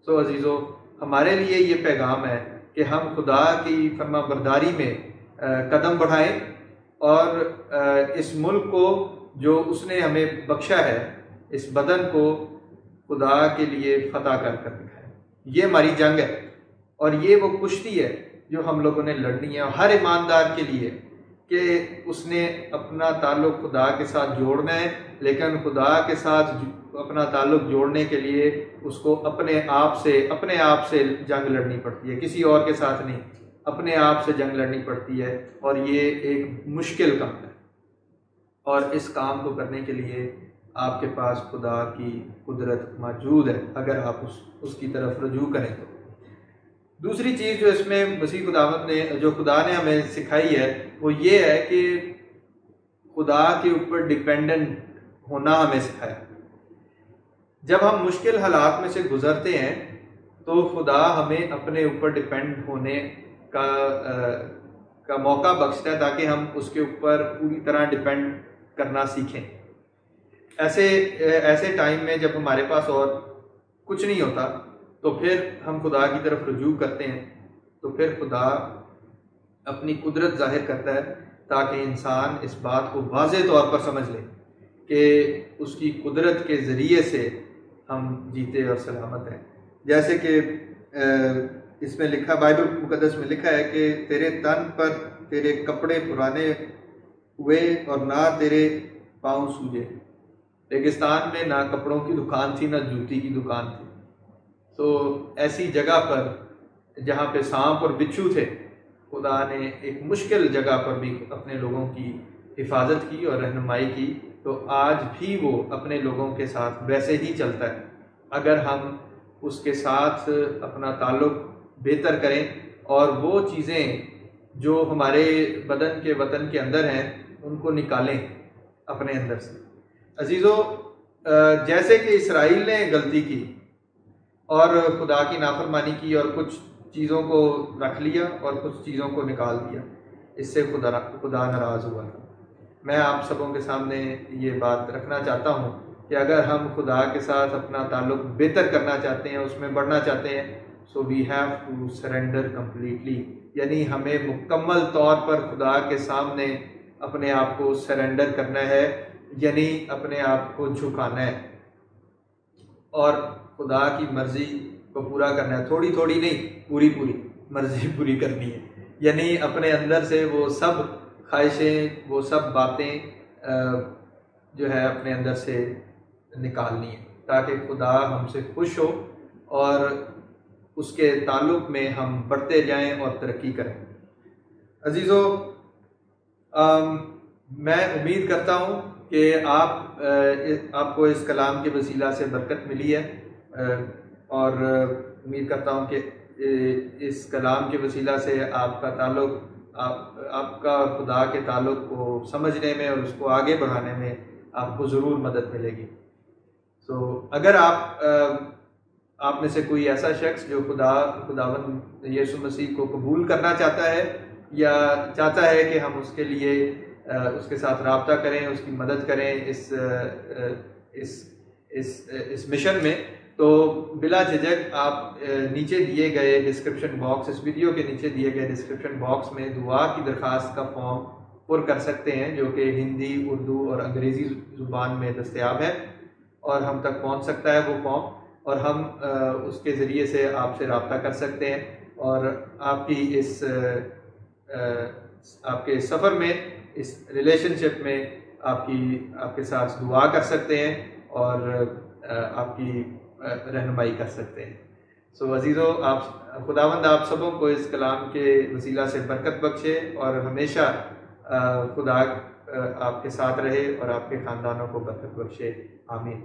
Speaker 3: तो अजीज़ों, हमारे लिए ये पैगाम है कि हम खुदा की फरमाबरदारी में कदम बढ़ाएं और इस मुल्क को जो उसने हमें बख्शा है, इस बदन को खुदा के लिए फतह कर दिखाएं। ये हमारी जंग है और ये वो कुश्ती है जो हम लोगों ने लड़नी है, और हर ईमानदार के लिए कि उसने अपना ताल्लुक़ खुदा के साथ जोड़ना है, लेकिन खुदा के साथ अपना ताल्लुक़ जोड़ने के लिए उसको अपने आप से जंग लड़नी पड़ती है, किसी और के साथ नहीं, अपने आप से जंग लड़नी पड़ती है। और ये एक मुश्किल काम है, और इस काम को करने के लिए आपके पास खुदा की कुदरत मौजूद है अगर आप उसकी तरफ रजू करें तो। दूसरी चीज़ जो इसमें मसीह खुदा ने हमें सिखाई है वो ये है कि खुदा के ऊपर डिपेंडेंट होना हमें सिखाया। जब हम मुश्किल हालात में से गुजरते हैं तो खुदा हमें अपने ऊपर डिपेंड होने का मौका बख्शता है ताकि हम उसके ऊपर पूरी तरह डिपेंड करना सीखें। ऐसे टाइम में जब हमारे पास और कुछ नहीं होता तो फिर हम खुदा की तरफ रुजू करते हैं, तो फिर खुदा अपनी कुदरत जाहिर करता है ताकि इंसान इस बात को वाज़ेह तौर पर समझ ले कि उसकी कुदरत के ज़रिए से हम जीते और सलामत हैं। जैसे कि इसमें लिखा, बाइबल मुकद्दस में लिखा है कि तेरे तन पर तेरे कपड़े पुराने हुए और ना तेरे पाँव सूजे। रेगिस्तान में ना कपड़ों की दुकान थी ना जूती की दुकान थी, तो ऐसी जगह पर जहाँ पे सांप और बिच्छू थे, खुदा ने एक मुश्किल जगह पर भी अपने लोगों की हिफाजत की और रहनुमाई की। तो आज भी वो अपने लोगों के साथ वैसे ही चलता है अगर हम उसके साथ अपना ताल्लुक़ बेहतर करें और वो चीज़ें जो हमारे बदन के वतन के अंदर हैं उनको निकालें अपने अंदर से। अजीज़ों, जैसे कि इसराइल ने गलती की और खुदा की नाफरमानी की और कुछ चीज़ों को रख लिया और कुछ चीज़ों को निकाल दिया, इससे खुदा नाराज़ हुआ था। मैं आप सबों के सामने ये बात रखना चाहता हूँ कि अगर हम खुदा के साथ अपना ताल्लुक़ बेहतर करना चाहते हैं, उसमें बढ़ना चाहते हैं, so we have to surrender completely, यानी हमें मुकम्मल तौर पर खुदा के सामने अपने आप को सरेंडर करना है, यानी अपने आप को झुकाना है और खुदा की मर्ज़ी को पूरा करना है। थोड़ी थोड़ी नहीं, पूरी पूरी मर्ज़ी पूरी करनी है, यानी अपने अंदर से वो सब ख्वाहिशें, वो सब बातें जो है अपने अंदर से निकालनी है ताकि खुदा हमसे खुश हो और उसके ताल्लुक़ में हम बढ़ते जाएं और तरक्की करें। अजीज़ों, मैं उम्मीद करता हूँ कि आपको इस कलाम के वसीला से बरकत मिली है और उम्मीद करता हूँ कि इस कलाम के वसीला से आपका ताल्लुक़ आपका खुदा के ताल्लुक़ को समझने में और उसको आगे बढ़ाने में आपको ज़रूर मदद मिलेगी। अगर आप में से कोई ऐसा शख्स जो खुदावंद यीशु मसीह को कबूल करना चाहता है या चाहता है कि हम उसके लिए उसके साथ राब्ता करें, उसकी मदद करें इस मिशन में, तो बिला झिझक आप नीचे दिए गए डिस्क्रिप्शन बॉक्स, इस वीडियो के नीचे दिए गए डिस्क्रिप्शन बॉक्स में दुआ की दरख्वास्त का फॉर्म पुर कर सकते हैं जो कि हिंदी, उर्दू और अंग्रेज़ी ज़ुबान में दस्तयाब है और हम तक पहुंच सकता है वो फॉर्म, और हम उसके ज़रिए से आपसे रब्ता कर सकते हैं और आपके सफ़र में, इस रिलेशनशिप में आपके साथ दुआ कर सकते हैं और आपकी रहनुमाई कर सकते हैं। अज़ीज़ों, खुदावंद आप सबों को इस कलाम के वसीला से बरकत बख्शे और हमेशा खुदा आपके साथ रहे और आपके ख़ानदानों को बरकत बख्शे। आमीन।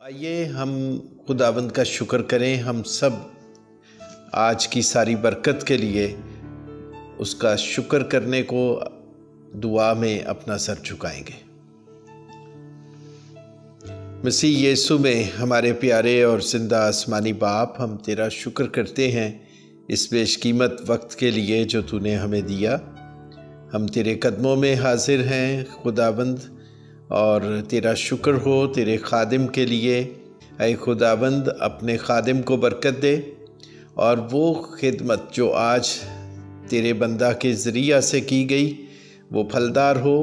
Speaker 4: आइए हम खुदावंद का शुक्र करें। हम सब आज की सारी बरकत के लिए उसका शुक्र करने को दुआ में अपना सर झुकाएंगे। मसीह यीशु में हमारे प्यारे और जिंदा आसमानी बाप, हम तेरा शुक्र करते हैं इस बेशकीमत वक्त के लिए जो तूने हमें दिया। हम तेरे कदमों में हाजिर हैं खुदावंद, और तेरा शुक्र हो तेरे खादिम के लिए। ऐ खुदावंद, अपने खादिम को बरकत दे और वो खिदमत जो आज तेरे बंदा के ज़रिया से की गई वो फलदार हो,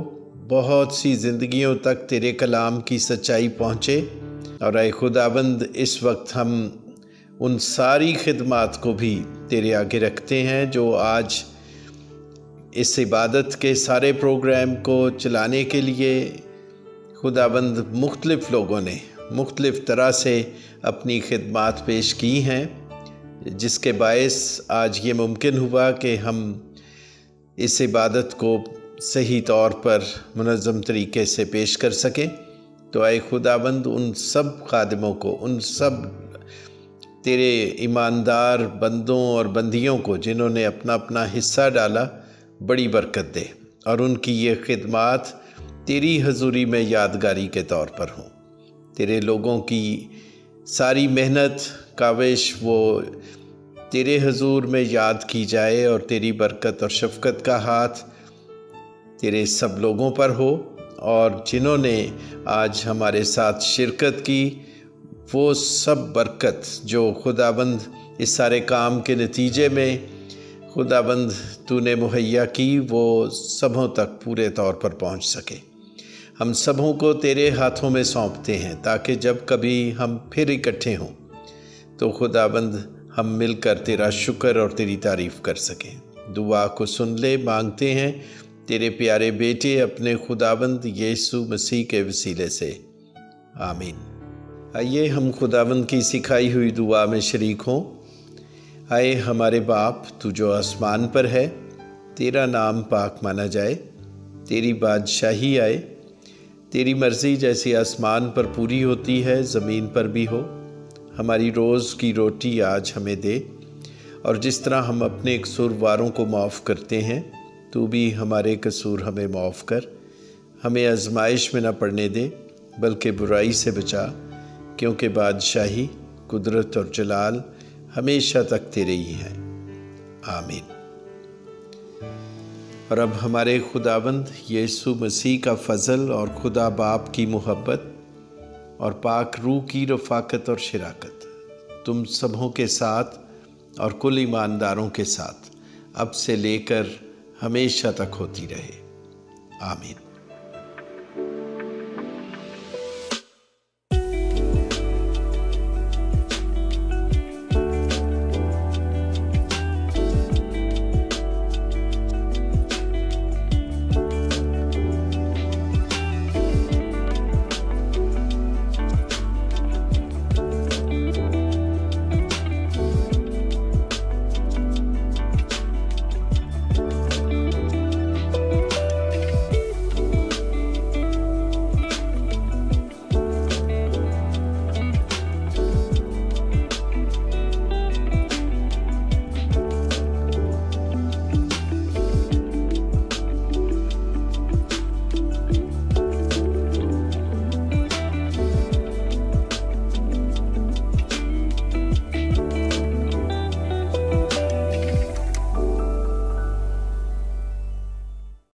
Speaker 4: बहुत सी ज़िंदगियों तक तेरे कलाम की सच्चाई पहुँचे। और ऐ खुदावंद, इस वक्त हम उन सारी खिदमात को भी तेरे आगे रखते हैं जो आज इस इबादत के सारे प्रोग्राम को चलाने के लिए खुदाबंद मुख्तलिफ़ लोगों ने मुख्तलिफ़ तरह से अपनी खिदमात पेश की हैं, जिसके बायस आज ये मुमकिन हुआ कि हम इस इबादत को सही तौर पर मुनज़्ज़म तरीके से पेश कर सकें। तो ऐ खुदाबंद, उन सब खादिमों को, उन सब तेरे ईमानदार बंदों और बंदियों को जिन्होंने अपना अपना हिस्सा डाला, बड़ी बरकत दे और उनकी ये खिदमात तेरी हजूरी में यादगारी के तौर पर हों। तेरे लोगों की सारी मेहनत काविश वो तेरे हजूर में याद की जाए और तेरी बरकत और शफ़क़त का हाथ तेरे सब लोगों पर हो। और जिन्होंने आज हमारे साथ शिरकत की, वो सब बरकत जो खुदाबंद इस सारे काम के नतीजे में खुदाबंद तूने मुहैया की, वो सबों तक पूरे तौर पर पहुंच सके। हम सबों को तेरे हाथों में सौंपते हैं ताकि जब कभी हम फिर इकट्ठे हों तो खुदाबंद हम मिलकर तेरा शुक्र और तेरी तारीफ़ कर सकें। दुआ को सुन ले, मांगते हैं तेरे प्यारे बेटे अपने खुदाबंद यीशु मसीह के वसीले से, आमीन। आइए हम खुदाबंद की सिखाई हुई दुआ में शरीक हों। आए हमारे बाप, तू जो आसमान पर है, तेरा नाम पाक माना जाए, तेरी बादशाही आए, तेरी मर्ज़ी जैसी आसमान पर पूरी होती है ज़मीन पर भी हो। हमारी रोज़ की रोटी आज हमें दे, और जिस तरह हम अपने कसूरवारों को माफ़ करते हैं, तू भी हमारे कसूर हमें माफ़ कर। हमें आजमाइश में न पड़ने दे, बल्कि बुराई से बचा, क्योंकि बादशाही, कुदरत और जलाल हमेशा तक तेरे ही हैं, आमीन। और अब हमारे खुदावंद यीशु मसीह का फ़ज़ल और खुदा बाप की मोहब्बत और पाक रूह की रफ़ाकत और शराकत तुम सबों के साथ और कुल ईमानदारों के साथ अब से लेकर हमेशा तक होती रहे, आमीन।